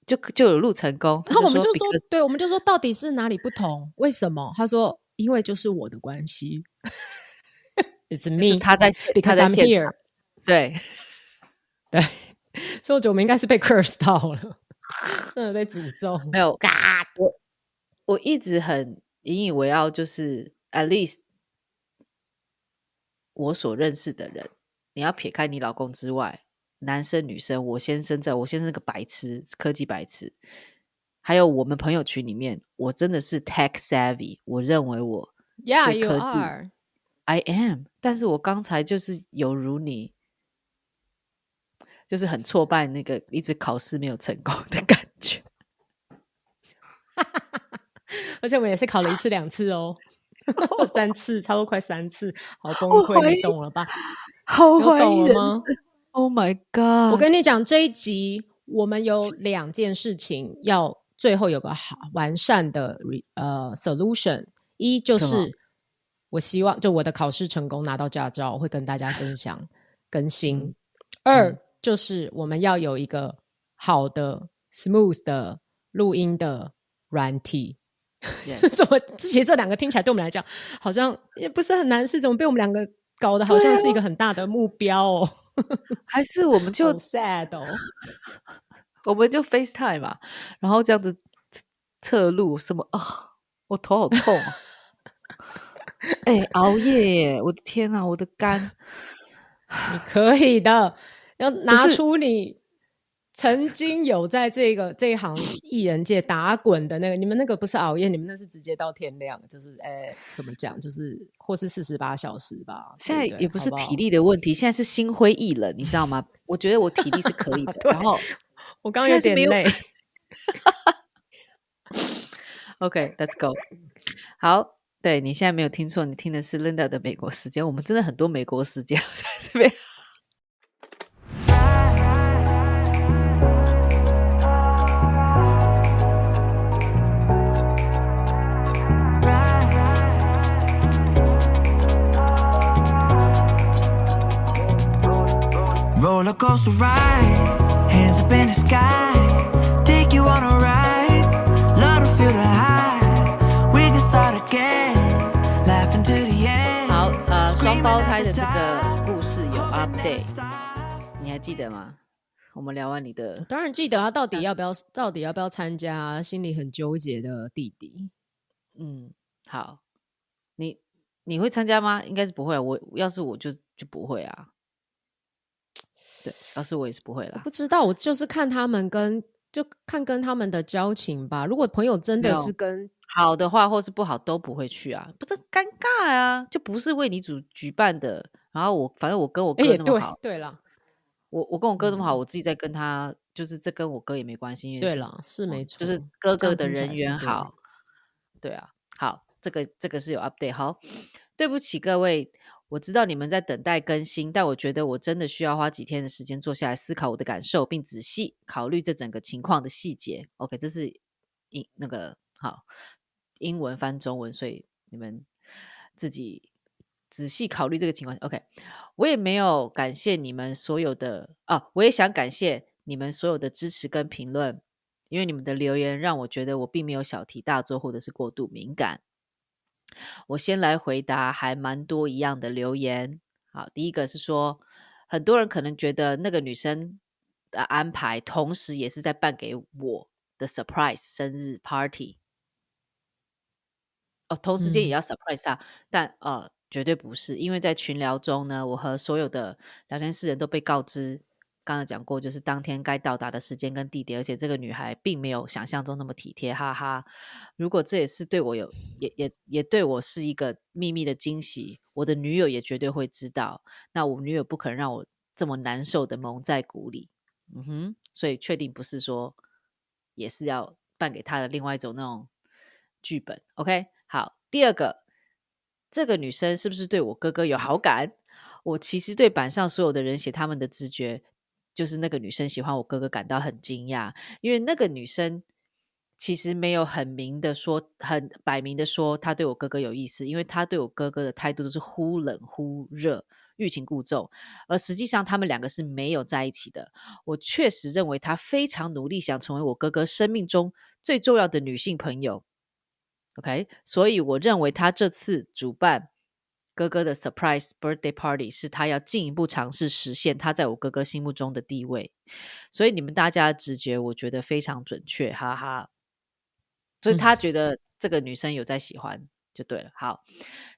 就有录成功？然后我们就说，对，我们就说到底是哪里不同？为什么？他说因为就是我的关系。It's me， 他在 because I'm here。对，所以我觉得我们应该是被 curse 到了，真的被诅咒。没有，我一直很引以为傲，就是 at least 我所认识的人，你要撇开你老公之外，男生女生，我先生是个白痴，科技白痴，还有我们朋友群里面，我真的是 tech savvy， 我认为我 Yeah, you are. I am， 但是我刚才就是有如你就是很挫败，那个一直考试没有成功的感觉。而且我们也是考了1次2次哦，3次，差不多快3次，好崩我溃，怀疑你懂了吧？好有懂怀疑人了吗？生。Oh my 我 god！跟你讲，这一集我们有2件事情要最后有个好完善的solution。一就什么？是我希望就我的考试成功拿到驾照，我会跟大家分享更新。2就是我们要有一个好的 smooth 的录音的软体。Yes 怎么？其实这2个听起来对我们来讲好像也不是很难事，怎么被我们2个搞得好像是一个很大的目标哦？还是我们就好 sad 哦。我们就 FaceTime 嘛，然后这样子侧录什么啊？我头好痛啊！哎、熬夜耶！我的天啊，我的肝！你可以的，要拿是出你曾经有在这一行艺人界打滚的那个，你们那个不是熬夜，你们那是直接到天亮，就是怎么讲，就是或是48小时吧，现在对对也不是好好体力的问题，现在是心灰意冷，你知道吗？我觉得我体力是可以的，对然后我刚刚有现在是没有点累。OK，Let's go。好，对你现在没有听错，你听的是 Linda 的美国时间。我们真的很多美国时间在这边。Roller coaster ride, hands up in the sky, take you on a ride, love to feel the high, we can start again, laughing to the end. 好，双胞胎的这个故事有 update，你还记得吗？我们聊完你的，当然记得啊，到底要不要参加啊，心里很纠结的弟弟。好，你会参加吗？应该是不会，要是我就不会啊。对，要是我也是不会啦。不知道，我就是看他们跟他们的交情吧。如果朋友真的是跟好的话，或是不好都不会去啊，不是尴尬啊，就不是为你举办的。然后反正我跟我哥那么好，对啦，我跟我哥那么好，我自己在跟他，就是这跟我哥也没关系，因为对啦，是没错，就是哥哥的这样听起来人是对缘好，对啊，好，这个是有 update。好，对不起各位，我知道你们在等待更新，但我觉得我真的需要花几天的时间坐下来思考我的感受，并仔细考虑这整个情况的细节。OK， 这是好英文翻中文，所以你们自己仔细考虑这个情况。OK， 我也没有感谢你们所有的我也想感谢你们所有的支持跟评论，因为你们的留言让我觉得我并没有小题大做或者是过度敏感。我先来回答还蛮多一样的留言。好，第一个是说，很多人可能觉得那个女生的安排，同时也是在办给我的 surprise 生日 party。同时间也要 surprise 他，但绝对不是，因为在群聊中呢，我和所有的聊天室人都被告知，刚刚讲过，就是当天该到达的时间跟地点，而且这个女孩并没有想象中那么体贴，哈哈。如果这也是对我也对我是一个秘密的惊喜，我的女友也绝对会知道，那我女友不可能让我这么难受的蒙在鼓里。所以确定不是说也是要办给她的另外一种那种剧本。 OK， 好，第二个，这个女生是不是对我哥哥有好感？我其实对板上所有的人写他们的直觉，就是那个女生喜欢我哥哥感到很惊讶，因为那个女生其实没有很摆明的说她对我哥哥有意思，因为她对我哥哥的态度都是忽冷忽热，欲擒故纵，而实际上他们2个是没有在一起的。我确实认为她非常努力想成为我哥哥生命中最重要的女性朋友。OK， 所以我认为他这次主办哥哥的 surprise birthday party 是他要进一步尝试实现他在我哥哥心目中的地位。所以你们大家的直觉我觉得非常准确，哈哈。所以他觉得这个女生有在喜欢就对了。好，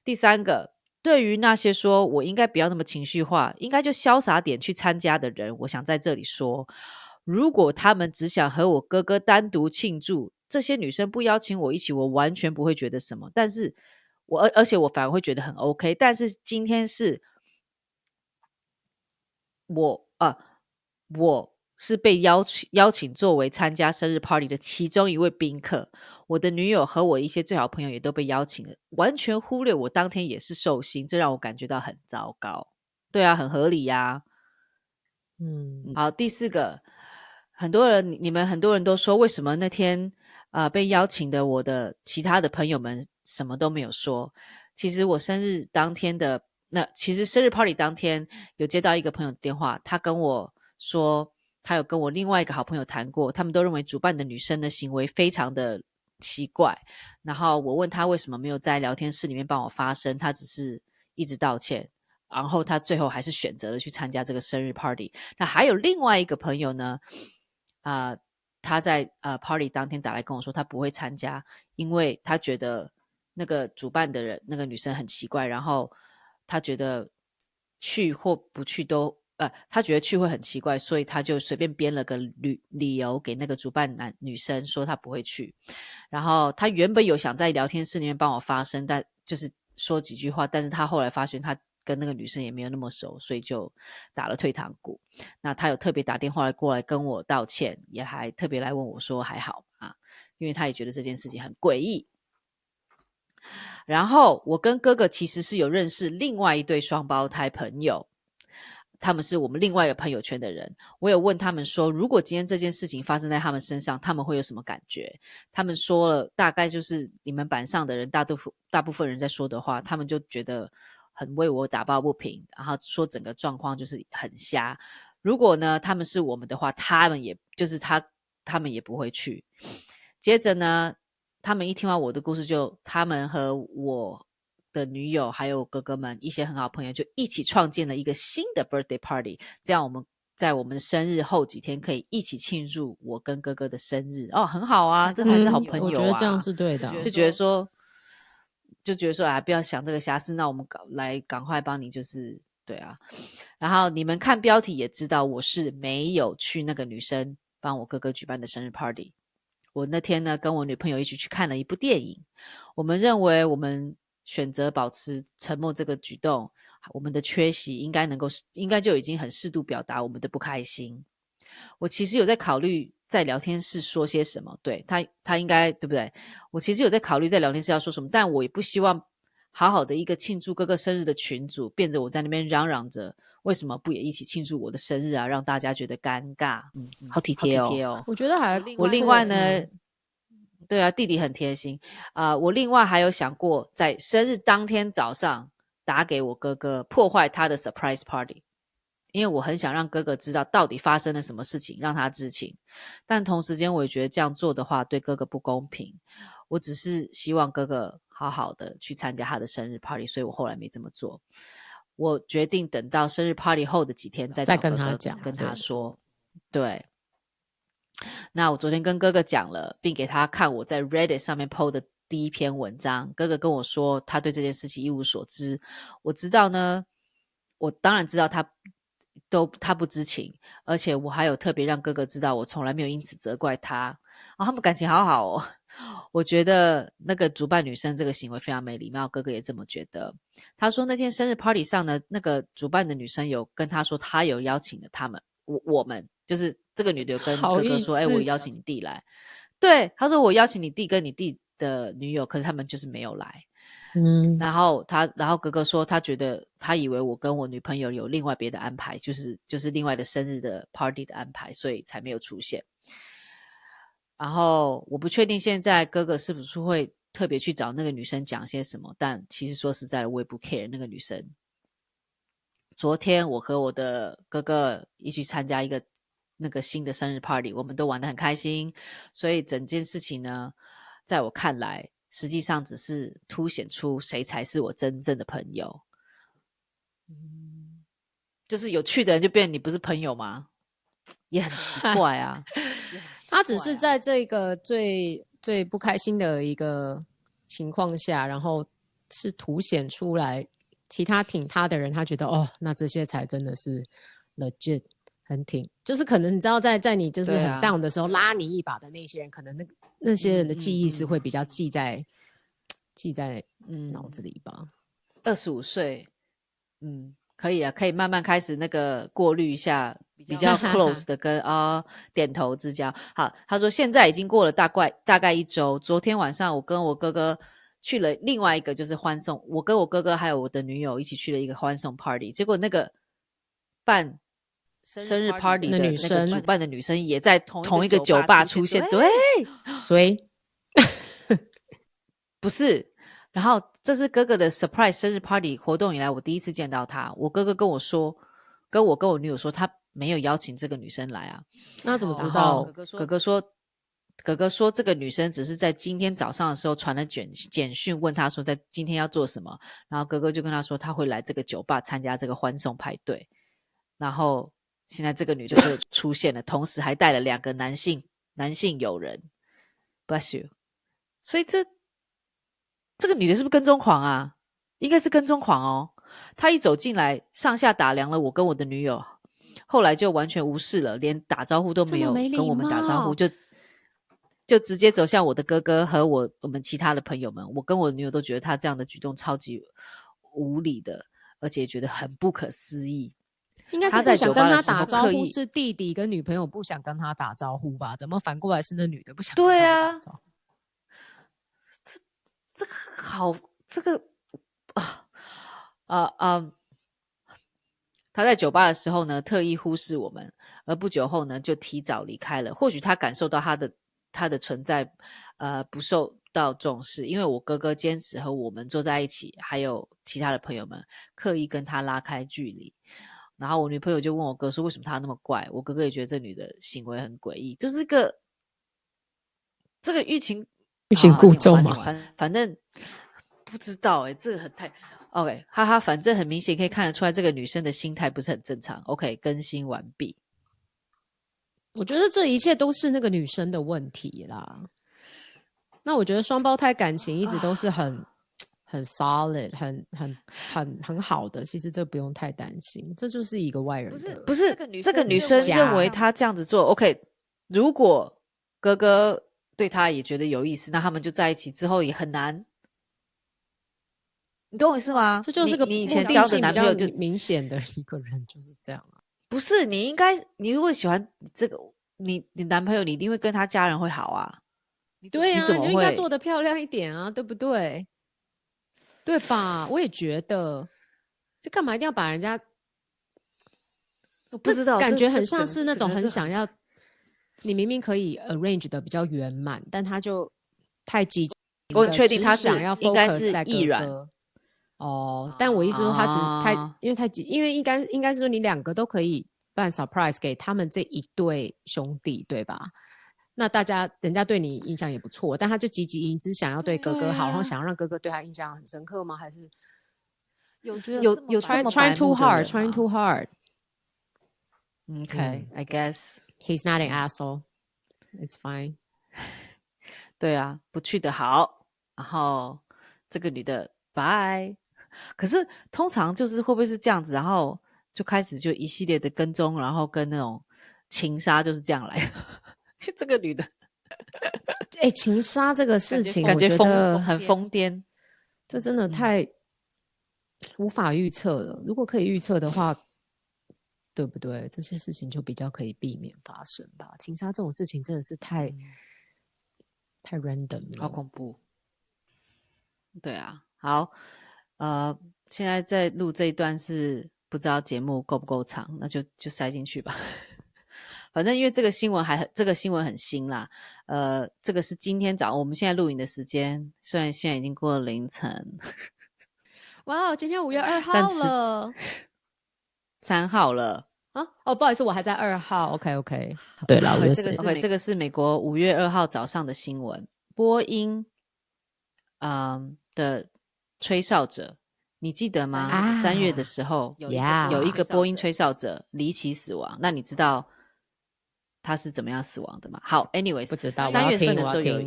第三个，对于那些说我应该不要那么情绪化，应该就潇洒点去参加的人，我想在这里说，如果他们只想和我哥哥单独庆祝，这些女生不邀请我一起，我完全不会觉得什么，但是而且我反而会觉得很 OK。 但是今天是我是被邀请作为参加生日 party 的其中一位宾客，我的女友和我一些最好朋友也都被邀请了，完全忽略我当天也是寿星，这让我感觉到很糟糕。对啊，很合理呀。好，第4个，你们很多人都说，为什么那天被邀请的我的其他的朋友们什么都没有说？其实我生日当天的其实生日 party 当天有接到一个朋友的电话，他跟我说，他有跟我另外一个好朋友谈过，他们都认为主办的女生的行为非常的奇怪。然后我问他为什么没有在聊天室里面帮我发声，他只是一直道歉。然后他最后还是选择了去参加这个生日 party。那还有另外一个朋友呢，他在party 当天打来跟我说他不会参加，因为他觉得那个主办的人那个女生很奇怪，然后他觉得去或不去都他觉得去会很奇怪，所以他就随便编了个理由给那个主办女生说他不会去。然后他原本有想在聊天室里面帮我发声，但就是说几句话，但是他后来发现他跟那个女生也没有那么熟，所以就打了退堂鼓。那他有特别打电话过来跟我道歉，也还特别来问我说还好啊，因为他也觉得这件事情很诡异。然后我跟哥哥其实是有认识另外一对双胞胎朋友，他们是我们另外一个朋友圈的人。我有问他们说，如果今天这件事情发生在他们身上，他们会有什么感觉？他们说了大概就是你们板上的人大部分人在说的话，他们就觉得很为我打抱不平，然后说整个状况就是很瞎。如果呢他们是我们的话，他们也不会去。接着呢，他们一听完我的故事，他们和我的女友还有哥哥们一些很好朋友就一起创建了一个新的 birthday party， 这样我们在我们生日后几天可以一起庆祝我跟哥哥的生日。很好啊，这才是好朋友啊。我觉得这样是对的。就觉得说不要想这个瑕疵，那我们赶快帮你，就是对啊。然后你们看标题也知道，我是没有去那个女生帮我哥哥举办的生日 party。我那天呢，跟我女朋友一起去看了一部电影。我们认为我们选择保持沉默这个举动，我们的缺席应该就已经很适度表达我们的不开心。我其实有在考虑在聊天室说些什么，对，他应该对不对？我其实有在考虑在聊天室要说什么，但我也不希望好好的一个庆祝哥哥生日的群组变成我在那边嚷嚷着为什么不也一起庆祝我的生日啊，让大家觉得尴尬。好体贴哦。我觉得我另外呢，对啊，弟弟很贴心我另外还有想过在生日当天早上打给我哥哥，破坏他的 surprise party， 因为我很想让哥哥知道到底发生了什么事情，让他知情。但同时间我也觉得这样做的话对哥哥不公平，我只是希望哥哥好好的去参加他的生日 party， 所以我后来没这么做。我决定等到生日 party 后的几天再跟他讲，跟他说。对，那我昨天跟哥哥讲了，并给他看我在 Reddit 上面 PO 的第一篇文章。哥哥跟我说他对这件事情一无所知。我知道呢，我当然知道他不知情，而且我还有特别让哥哥知道我从来没有因此责怪他。他们感情好好哦。我觉得那个主办女生这个行为非常没礼貌，哥哥也这么觉得。他说那天生日 party 上呢，那个主办的女生有跟他说他有邀请了我们就是这个女的有跟哥哥说我邀请你弟来。对，他说我邀请你弟跟你弟的女友，可是他们就是没有来。然后哥哥说他觉得他以为我跟我女朋友有另外别的安排，就是另外的生日的 party 的安排，所以才没有出现。然后我不确定现在哥哥是不是会特别去找那个女生讲些什么，但其实说实在的我也不 care 那个女生。昨天我和我的哥哥一起参加一个那个新的生日 party， 我们都玩得很开心，所以整件事情呢，在我看来实际上只是凸显出谁才是我真正的朋友。就是有趣的人就变你不是朋友吗？也很奇怪啊。他只是在这个最不开心的一个情况下，然后是凸显出来其他挺他的人，他觉得那这些才真的是 legit 很挺，就是可能你知道在你就是很 down 的时候拉你一把的那些人，可能那些人的记忆是会比较记在脑子里吧。25岁可以啊，可以慢慢开始那个过滤一下比较 close 的跟点头之交。好，他说现在已经过了大概1周，昨天晚上我跟我哥哥去了另外一个就是欢送，我跟我哥哥还有我的女友一起去了一个欢送 party， 结果那个办生日 party 的那个主办的女生也在同一个酒吧出现，对，所以不是，然后这是哥哥的 surprise 生日 party 活动以来我第一次见到他，我哥哥跟我说，跟我女友说他没有邀请这个女生来啊，那怎么知道？哥哥说这个女生只是在今天早上的时候传了简讯问他说在今天要做什么，然后哥哥就跟他说他会来这个酒吧参加这个欢送派对，然后现在这个女的就出现了，同时还带了2个男性友人 ，bless you， 所以这个女的是不是跟踪狂啊？应该是跟踪狂哦。她一走进来，上下打量了我跟我的女友，后来就完全无视了，连打招呼都没有跟我们打招呼，就直接走向我的哥哥和我们其他的朋友们。我跟我的女友都觉得她这样的举动超级无理的，而且觉得很不可思议。应该是不想跟他打招呼，是弟弟跟女朋友不想跟他打招呼吧？怎么反过来是那女的不想跟他打招呼？这个好，这个他在酒吧的时候呢，特意忽视我们，而不久后呢，就提早离开了。或许他感受到他的存在，不受到重视，因为我哥哥坚持和我们坐在一起，还有其他的朋友们刻意跟他拉开距离。然后我女朋友就问我哥说，为什么他那么怪？我哥哥也觉得这女的行为很诡异，就是这个欲擒故纵嘛，反正不知道这个很太 OK， 哈哈，反正很明显可以看得出来，这个女生的心态不是很正常。OK， 更新完毕。我觉得这一切都是那个女生的问题啦。那我觉得双胞胎感情一直都是很solid， 很好的。其实这不用太担心，这就是一个外人的。不是这个女生认为她这样子做 OK。如果哥哥对她也觉得有意思，那他们就在一起之后也很难。你懂我意思吗？这就是个你以前交的男朋友就明显的一个人就是这样啊。不是，你如果喜欢这个你男朋友，你一定会跟他家人会好啊。对啊，你应该做得漂亮一点啊，对不对？对吧？我也觉得，这干嘛一定要把人家？我不知道，感觉很像是那种很想要，你明明可以 arrange 的比较圆满，但他就太激进。我很确定他想要应该是易软哦。但我意思说，他只是太因为太急，因为应该是说你2个都可以办 surprise 给他们这一对兄弟，对吧？那人家对你印象也不错，但他就积极只想要对哥哥好，然后想要让哥哥对他印象很深刻吗？还是有 trying too hard，trying too hard。Okay，I guess he's not an asshole. It's fine. 对啊，不去的好，然后这个女的 bye。可是通常就是会不会是这样子，然后就开始就一系列的跟踪，然后跟那种情杀就是这样来的。这个女的情杀这个事情感觉很疯癫，这真的太无法预测了。如果可以预测的话，对不对？这些事情就比较可以避免发生吧。情杀这种事情真的是太 random 了，好恐怖。对啊，好，现在在录这一段是不知道节目够不够长，那就塞进去吧。反正因为这个新闻很新啦，这个是今天早上我们现在录影的时间，虽然现在已经过了凌晨。哇，今天5月2号了，3号了啊！哦，不好意思，我还在2号。OK， 对了，这个是美国5月2号早上的新闻。波音的吹哨者，你记得吗？3月的时候有一个波音吹哨者离奇死亡，那你知道他是怎么样死亡的吗？好 ，anyways， 不知道。3月份的时候有。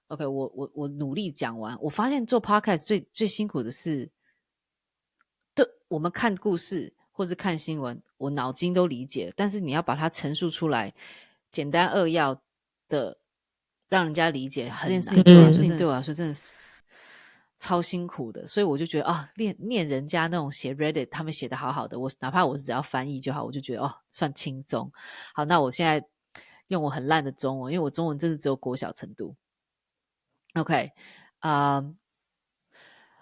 OK， 我努力讲完。我发现做 podcast 最辛苦的是，对我们看故事或是看新闻，我脑筋都理解了，但是你要把它陈述出来，简单扼要的让人家理解很难。这件事情对我来说真的是超辛苦的，所以我就觉得啊，念人家那种写 Reddit 他们写的好好的，我哪怕我是只要翻译就好，我就觉得哦算轻松。好，那我现在用我很烂的中文，因为我中文真的只有国小程度。OK，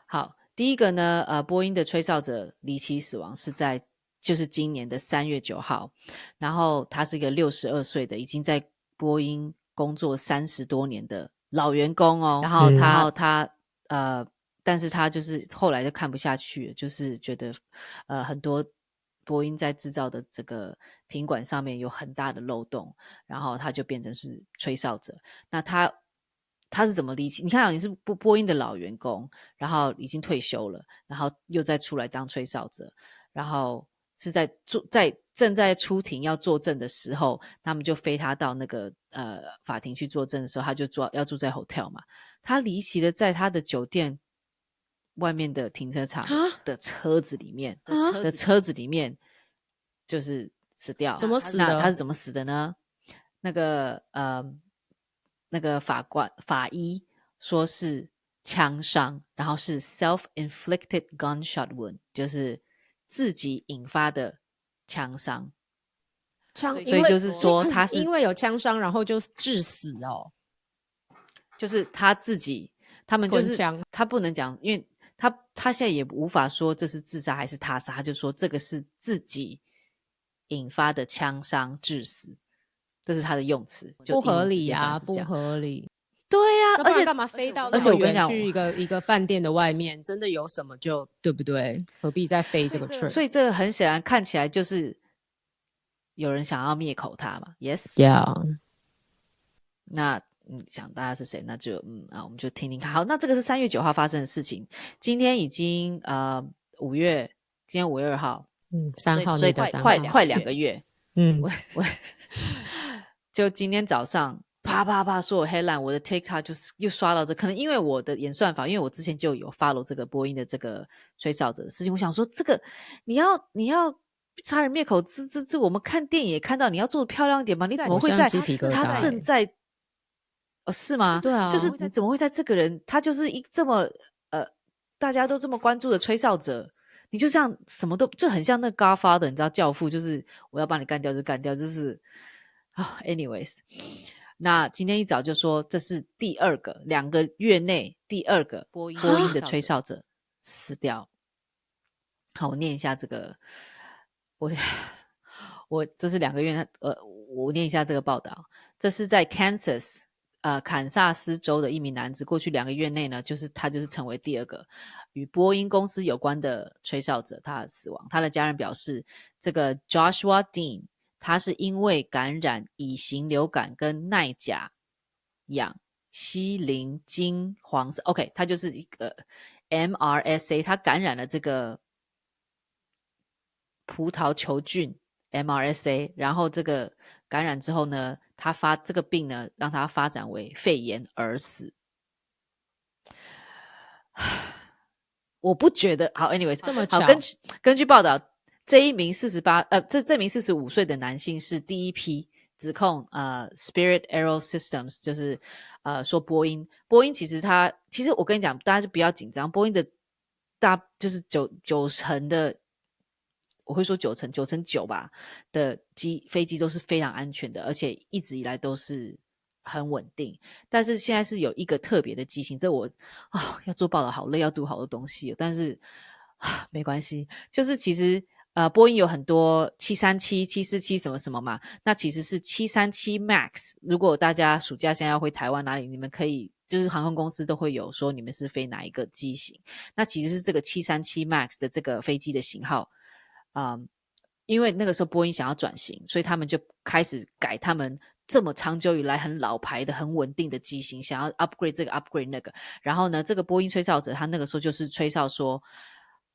好，第一个呢，波音的吹哨者离奇死亡是在就是今年的3月9号，然后他是一个62岁的，已经在波音工作30多年的老员工哦，然后他但是他就是后来就看不下去了，就是觉得很多波音在制造的这个品管上面有很大的漏洞，然后他就变成是吹哨者。那他是怎么离奇？你看你是波音的老员工，然后已经退休了，然后又再出来当吹哨者，然后是正在出庭要作证的时候，他们就飞他到那个法庭去作证的时候，他就要住在 hotel 嘛。他离奇的在他的酒店外面的停车场的车子里面就是死掉。怎么死的？那他是怎么死的呢？那个法医说是枪伤，然后是 self-inflicted gunshot wound， 就是自己引发的枪伤。所以就是说他是因为有枪伤，然后就致死哦。就是他自己，他们就是他不能讲，因为他现在也无法说这是自杀还是他杀，他就说这个是自己引发的枪伤致死，这是他的用词，不合理啊，不合理。对啊，而且干嘛飞到而且我跟你讲，去一个饭店的外面，真的有什么就对不对？何必再飞这个 trip？ 所以这个很显然看起来就是有人想要灭口他嘛 ，yes， yeah。那想大家是谁？那就我们就听听看。好，那这个是3月9号发生的事情，今天已经5月，今天5月2号，3号，所以快2个月。我就今天早上啪啪啪所有 headline， 我的 TikTok 就是又刷到这，可能因为我的演算法，因为我之前就有 follow 这个波音的这个吹哨者的事情，我想说这个你要杀人灭口，这我们看电影也看到，你要做的漂亮一点嘛，你怎么会在他正在是吗？对啊，就是你怎么会在这个人他就是这么大家都这么关注的吹哨者，你就这样什么都就很像那个 Godfather， 你知道教父，就是我要把你干掉就干掉，就是anyways， 那今天一早就说这是第二个2个月内第二个波音的吹哨者死掉。好，我念一下这个，我这是2个月我念一下这个报道，这是在 Kansas。堪萨斯州的一名男子，过去2个月内呢，他就是成为第二个与波音公司有关的吹哨者，他的死亡。他的家人表示，这个 Joshua Dean 他是因为感染乙型流感跟耐甲氧西林金黄色 ，OK， 他就是一个 MRSA， 他感染了这个葡萄球菌 MRSA， 然后这个感染之后呢，这个病呢让他发展为肺炎而死。我不觉得好 anyways 这么巧。好，根据报道，这名45岁的男性是第一批指控Spirit AeroSystems， 就是说波音其实我跟你讲，大家就不要紧张，波音的就是九成的，我会说9成9吧的飞机都是非常安全的，而且一直以来都是很稳定。但是现在是有一个特别的机型，这我要做报道好累，要读好多东西，但是没关系，就是其实波音有很多737、747什么什么嘛，那其实是737 MAX。如果大家暑假现在要回台湾哪里，你们可以就是航空公司都会有说你们是飞哪一个机型，那其实是这个737 MAX 的这个飞机的型号。因为那个时候波音想要转型，所以他们就开始改他们这么长久以来很老牌的很稳定的机型，想要 upgrade 这个 upgrade 那个。然后呢，这个波音吹哨者他那个时候就是吹哨说，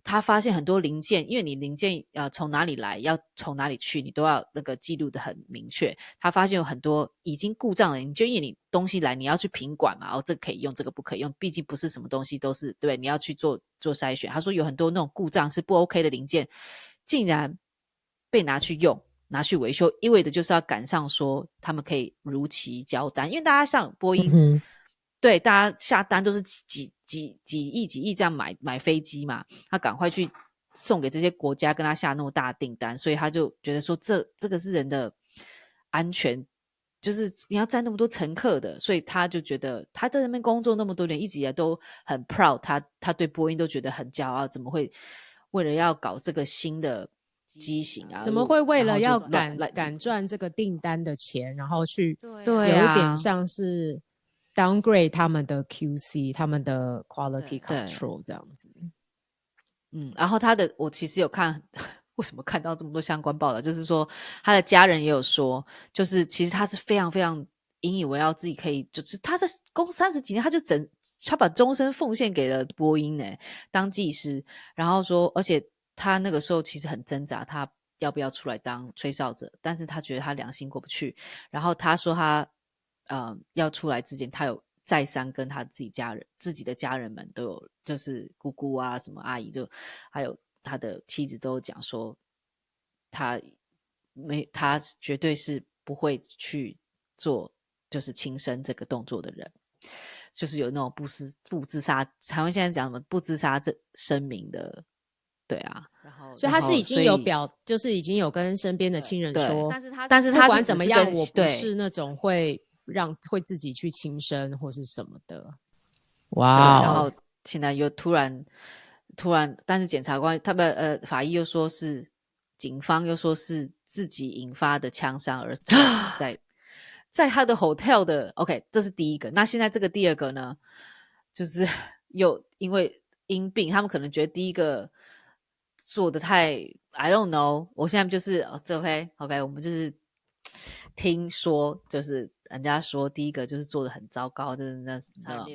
他发现很多零件，因为你零件从哪里来要从哪里去，你都要那个记录的很明确。他发现有很多已经故障了，你就因为你东西来你要去品管嘛，这个可以用，这个不可以用，毕竟不是什么东西都是对，你要去做筛选。他说有很多那种故障是不 OK 的零件，竟然被拿去用拿去维修，意味着就是要赶上说他们可以如期交单，因为大家像波音对大家下单都是几亿这样买飞机嘛，他赶快去送给这些国家，跟他下那么大的订单，所以他就觉得说这个是人的安全，就是你要载那么多乘客的，所以他就觉得他在那边工作那么多年，一直以来都很 proud， 他对波音都觉得很骄傲，怎么会为了要搞这个新的机型啊，怎么会为了要赶赶赚这个订单的钱，然后去对有一点像是 downgrade 他们的 QC， 他们的 quality control 这样子。然后我其实有看，为什么看到这么多相关报道？就是说他的家人也有说，就是其实他是非常非常引以为傲，自己可以，就是他在工30几年，他把终身奉献给了波音呢，当技师。然后说，而且他那个时候其实很挣扎，他要不要出来当吹哨者？但是他觉得他良心过不去。然后他说他要出来之前，他有再三跟他自己的家人们都有，就是姑姑啊什么阿姨，就还有他的妻子都有讲说，他绝对是不会去做就是轻生这个动作的人，就是有那种不自杀，台湾现在讲什么不自杀这声明的，对啊。所以他是已经有就是已经有跟身边的亲人说，但是他不管怎么样，我不是那种会自己去轻生或是什么的。哇、然后现在又突然，但是检察官他们法医又说是警方又说是自己引发的枪伤，而在他的 hotel 的 OK， 这是第一个。那现在这个第二个呢，就是又因为因病，他们可能觉得第一个做的太 I don't know， 我现在就是OK， 我们就是听说，就是人家说第一个就是做的很糟糕，就是那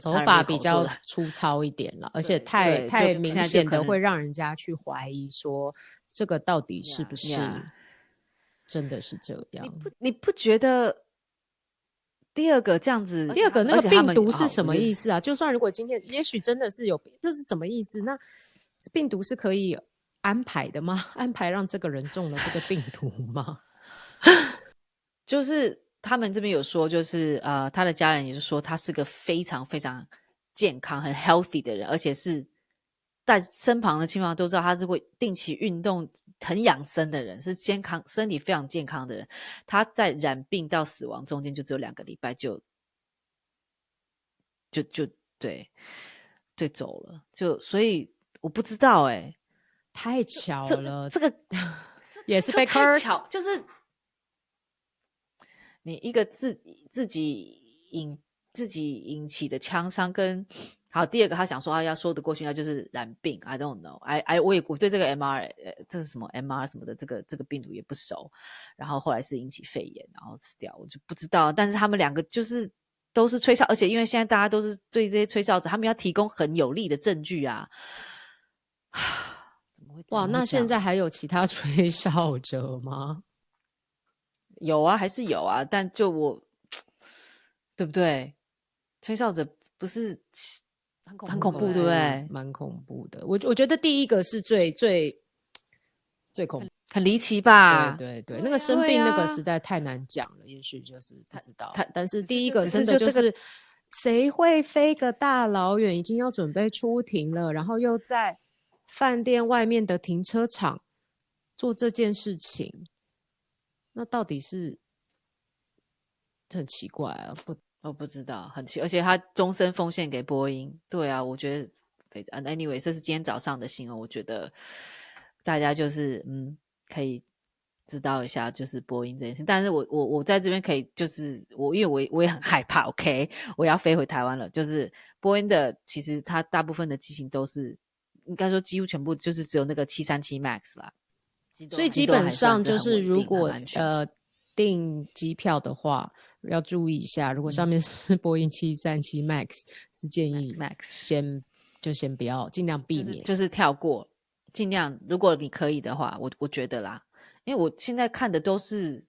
手法比较粗糙一点了，而且太明显的会让人家去怀疑说这个到底是不是真的是这样。你不觉得第二个这样子，第二个那个病毒是什么意思啊？就算如果今天也许真的是有，这是什么意思？那病毒是可以安排的吗？安排让这个人中了这个病毒吗？就是他们这边有说，就是他的家人也是说他是个非常非常健康很 healthy 的人，而且是在身旁的亲朋都知道他是会定期运动很养生的人，是身体非常健康的人。他在染病到死亡中间就只有2个礼拜就对走了，所以我不知道太巧了，这个也是被 curse， 就是你一个自己引起的枪伤跟好，第二个他想说他要说得过去，那就是染病 I don't know， 我对这个 MR 这是什么 MR 什么的这个病毒也不熟，然后后来是引起肺炎然后死掉，我就不知道。但是他们两个就是都是吹哨，而且因为现在大家都是对这些吹哨者，他们要提供很有力的证据啊。哇，那现在还有其他吹哨者吗？有啊，还是有啊，但就对不对？吹哨者不是很恐怖，对不对？蛮恐怖的。我觉得第一个是最恐怖，很离奇吧？对，那个生病那个实在太难讲了，也许就是不知道。但是第一个真的就是谁会飞个大老远，已经要准备出庭了，然后又在饭店外面的停车场做这件事情，那到底是很奇怪啊！我不知道，很奇，而且他终身奉献给波音。对啊，我觉得 anyway， 这是今天早上的新闻，我觉得大家就是可以知道一下，就是波音这件事。但是我在这边可以，就是因为我也很害怕 ，OK， 我要飞回台湾了。就是波音的，其实它大部分的机型都是，应该说几乎全部就是只有那个737 MAX 啦。所以基本上就是如果订机票的话，要注意一下，如果上面是波音737 MAX， 是建议先不要，尽量避免，就是跳过，尽量如果你可以的话，我觉得啦，因为我现在看的都是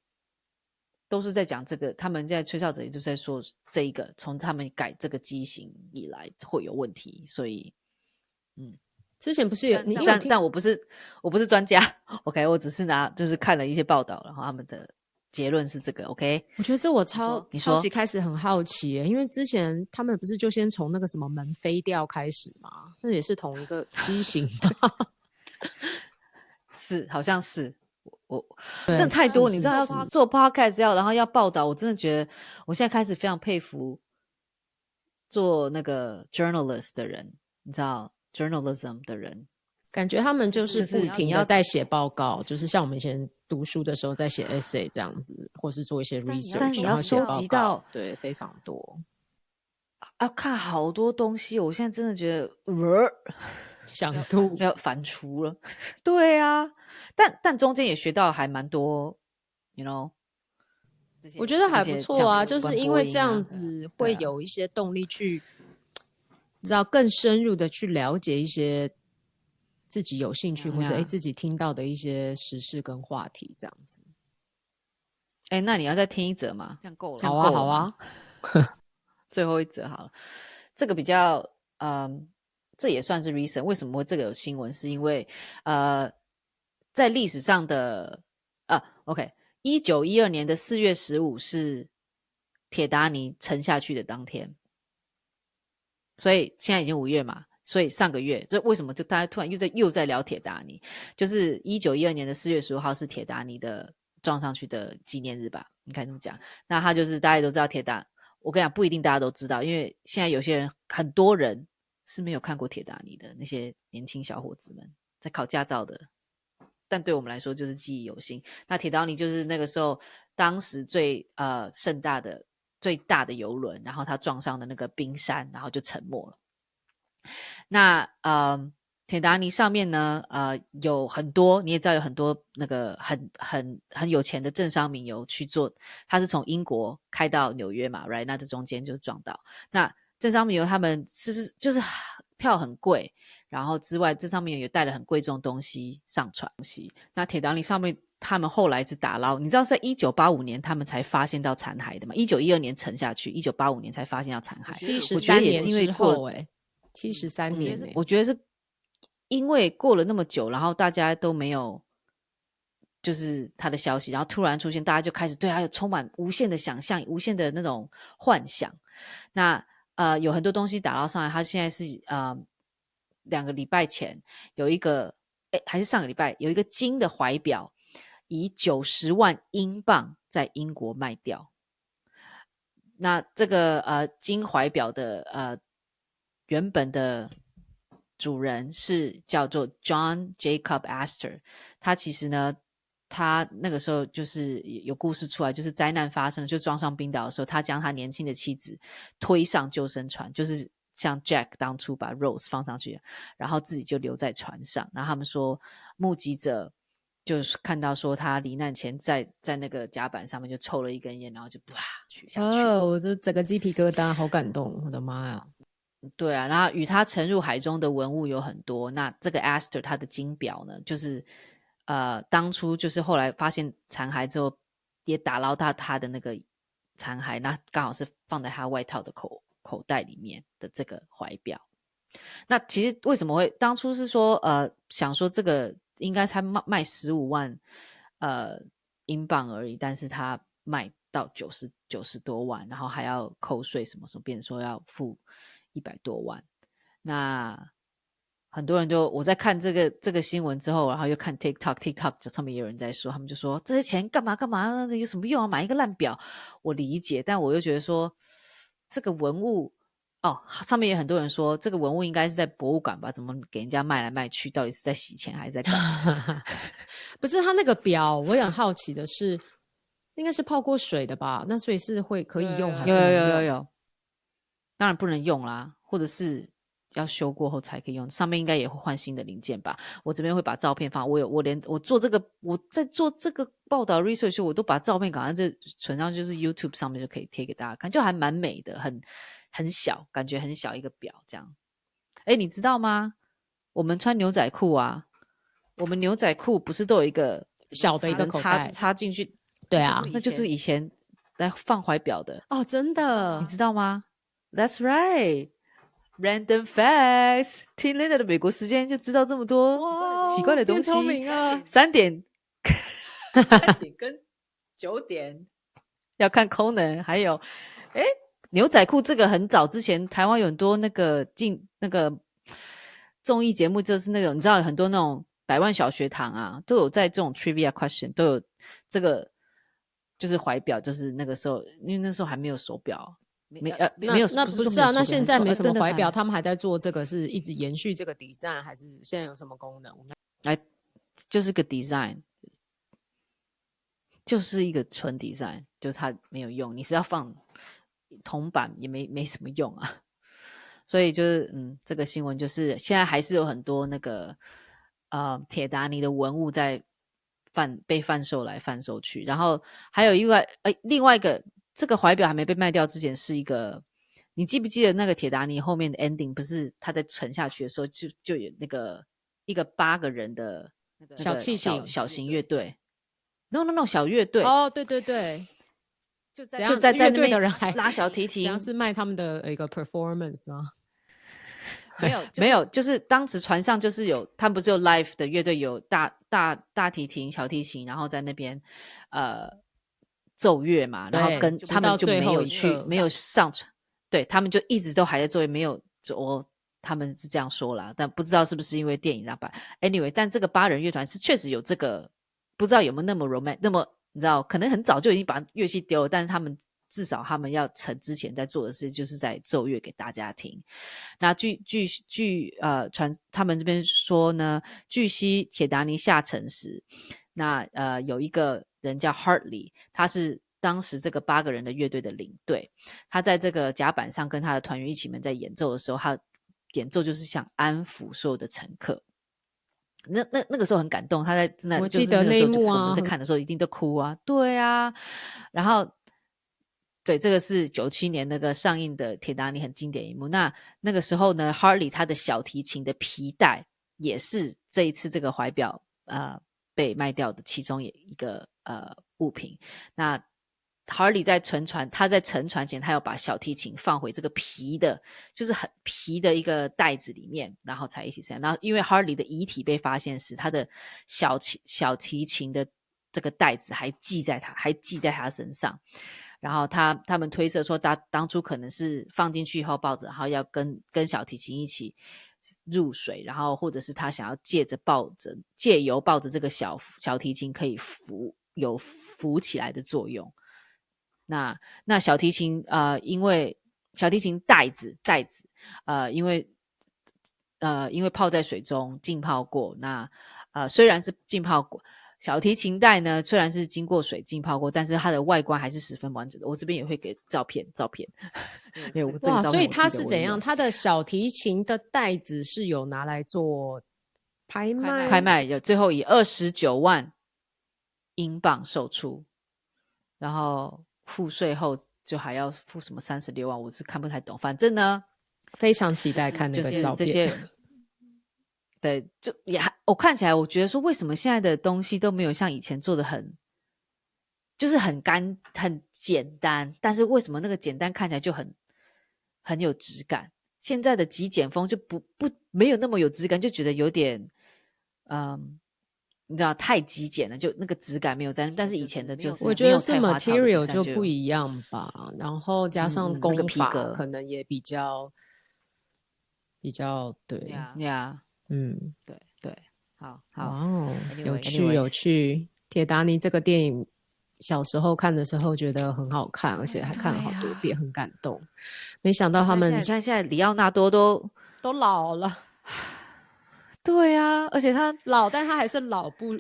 在讲这个，他们在吹哨者也就是在说这一个从他们改这个机型以来会有问题，所以之前不是有但我不是专家 OK， 我只是就是看了一些报道，然后他们的结论是这个 OK。 我觉得这我你说超级开始很好奇耶，因为之前他们不是就先从那个什么门飞掉开始吗？那也是同一个机型吧？是好像是我对真的太多，是你知道要是做 podcast 然后要报道，我真的觉得我现在开始非常佩服做那个 journalist 的人，你知道 journalism 的人，感觉他们就是就是不停你要的在写报告，就是像我们以前读书的时候在写 essay 这样子，或是做一些但 research，你然后写要收集报告到，对，非常多，要看好多东西，我现在真的觉得想吐。要反刍了。对啊，但中间也学到还蛮多 you know 这些我觉得还不这些错啊，就像关是因为这样播音啊子对啊会有一些动力去，你知道更深入的去了解一些自己有兴趣或者啊自己听到的一些时事跟话题，这样子。那你要再听一则吗？这样够了，这样好啊，够了好吗啊，最后一则好了，这个比较这也算是 recent。为什么会这个有新闻？是因为在历史上的OK，1912年的4月15是铁达尼沉下去的当天，所以现在已经5月嘛，所以上个月，这为什么就大家突然又在聊铁达尼？就是1912年的4月15号是铁达尼的撞上去的纪念日吧？你看这么讲，那他就是大家都知道铁达，我跟你讲不一定大家都知道，因为现在有些人很多人是没有看过铁达尼的，那些年轻小伙子们在考驾照的，但对我们来说就是记忆犹新。那铁达尼就是那个时候当时最大的邮轮，然后它撞上的那个冰山，然后就沉没了。那铁达尼上面呢，有很多你也知道有很多那个很有钱的政商名流去做，他是从英国开到纽约嘛 ，right？ 那这中间就是撞到。那政商名流他们就是票很贵，然后之外政商名流也带了很贵重的东西上船。那铁达尼上面他们后来是打捞，你知道在1985年他们才发现到残骸的嘛？1912年沉下去，1985年才发现到残骸。我觉73得也年是因为过之后73年我觉得是因为过了那么久，然后大家都没有就是他的消息，然后突然出现，大家就开始对他有充满无限的想象，无限的那种幻想。那有很多东西打捞上来，他现在是2个礼拜前有一个还是上个礼拜有一个金的怀表，以90万英镑在英国卖掉。那这个金怀表的原本的主人是叫做 John Jacob Astor， 他其实呢，他那个时候就是有故事出来，就是灾难发生就撞上冰岛的时候，他将他年轻的妻子推上救生船，就是像 Jack 当初把 Rose 放上去，然后自己就留在船上。然后他们说目击者就是看到说他罹难前在那个甲板上面就抽了一根烟，然后就啪下去。我的整个鸡皮疙瘩，好感动，我的妈呀！对啊，然后与他沉入海中的文物有很多。那这个 Astor 他的金表呢，就是当初就是后来发现残骸之后，也打捞到他的那个残骸，那刚好是放在他外套的口袋里面的这个怀表。那其实为什么会当初是说想说这个应该才卖15万英镑而已，但是他卖到90多万，然后还要扣税什么什么，变成说要付100多万。那很多人我在看这个新闻之后，然后又看 TikTok 上面也有人在说，他们就说这些钱干嘛有什么用啊，买一个烂表。我理解，但我又觉得说这个文物上面也很多人说这个文物应该是在博物馆吧，怎么给人家卖来卖去，到底是在洗钱还是在干嘛？不是他那个表，我也很好奇的是，应该是泡过水的吧？那所以是可以用还不能用？有，当然不能用啦，或者是要修过后才可以用，上面应该也会换新的零件吧。我这边会把照片放，我在做这个报道 research， 我都把照片赶快就存上，就是 YouTube 上面就可以贴给大家看，就还蛮美的，很小，感觉很小一个表这样。你知道吗？我们穿牛仔裤啊，我们牛仔裤不是都有一个小的一个口袋插进去？对啊，那就是以前来放怀表的哦，真的，你知道吗？ That's right。 Random facts， 听 Linda 的美国时间就知道这么多奇怪的东西。变聪明啊3点跟9点要看 Conan， 还有牛仔裤这个很早之前台湾有很多那个综艺节目，就是那种你知道有很多那种百万小学堂啊，都有在这种 trivia question 都有这个就是怀表，就是那个时候因为那时候还没有手表，没有那不不是啊？那现在没什么怀表，他他们还在做这个，是一直延续这个 design， 还是现在有什么功能？就是个 design， 就是一个纯 design， 就是它没有用，你是要放铜板也没什么用啊。所以就是这个新闻就是现在还是有很多那个铁达尼的文物在被贩售来贩售去，然后还有另外一个这个怀表还没被卖掉之前是一个，你记不记得那个铁达尼后面的 ending 不是他在沉下去的时候就有那个一个8个人的那个小汽艇小型乐队 no 小乐队哦，对对对，就怎样在乐队那边的人还拉小提怎样琴，是卖他们的一个 performance 吗？没有，就是当时船上就是他们不是有 live 的乐队，有大提琴、小提琴，然后在那边奏乐嘛，然后跟直他们就到最后一没有去刻没有上船，对他们就一直都还在奏乐，没有他们是这样说啦，但不知道是不是因为电影那版 anyway， 但这个8人乐团是确实有这个，不知道有没有那么 romantic， 那么你知道可能很早就已经把乐器丢了，但是至少他们要沉之前在做的事就是在奏乐给大家听。那据他们这边说呢，据悉铁达尼下沉时，那有一个人叫 Hartley， 他是当时这个8个人的乐队的领队，他在这个甲板上跟他的团员一起们在演奏的时候，他演奏就是想安抚所有的乘客。那个时候很感动，他在真的我记得那一幕啊，我们在看的时候一定都哭啊，对啊，然后对，这个是97年那个上映的铁达尼很经典一幕。那个时候呢 Hartley 他的小提琴的皮带也是这一次这个怀表被卖掉的其中一个物品。那 Hartley 他在沉船前，他要把小提琴放回这个皮的，就是很皮的一个袋子里面，然后才一起上。然后因为 Hartley 的遗体被发现时，他的小提琴的这个袋子还系在他身上。然后他们推测说，当初可能是放进去以后抱着，然后要跟小提琴一起入水，然后或者是他想要借由抱着这个小提琴可以浮起来的作用。那小提琴因为小提琴袋子因为泡在水中浸泡过，那虽然是浸泡过。小提琴带呢，虽然是经过水浸泡过，但是它的外观还是十分完整的。我这边也会给照片，因为我这个照片所以它是怎样？它的小提琴的带子是有拿来做拍卖，有最后以29万英镑售出，然后付税后就还要付什么36万，我是看不太懂。反正呢，非常期待看那个照片。这些对，就我看起来，我觉得说为什么现在的东西都没有像以前做的就是很简单，但是为什么那个简单看起来就很有质感？现在的极简风就没有那么有质感，就觉得有点你知道太极简了，就那个质感没有在。但是以前的就是我觉得是 material 就不一样吧，然后加上功法可能也比较对呀。对，好，哇哦， anyway, 有趣。铁达尼这个电影小时候看的时候觉得很好看，而且还看了好多遍，很感动。没想到他们现在里奥纳多都老了，对啊，而且他老，但他还是老不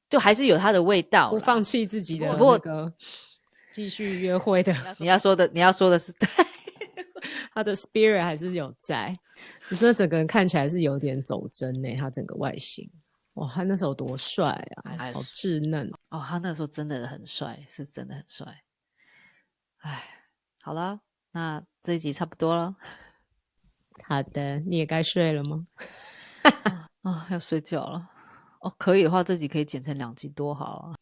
就还是有他的味道，不放弃自己的那个继续约会的。你要说的是对。他的 spirit 还是有在，只是他整个人看起来是有点走针欸，他整个外形，哇，他那时候多帅啊，好稚嫩哦，他那时候真的很帅，是真的很帅。哎，好了，那这一集差不多了。好的，你也该睡了吗？要睡觉了。可以的话，这集可以剪成2集多好啊。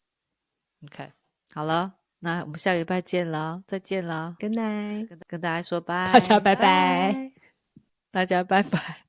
OK， 好了。那我们下个礼拜见了，再见了 Good night， 跟大家说拜，大家拜拜，大家拜拜。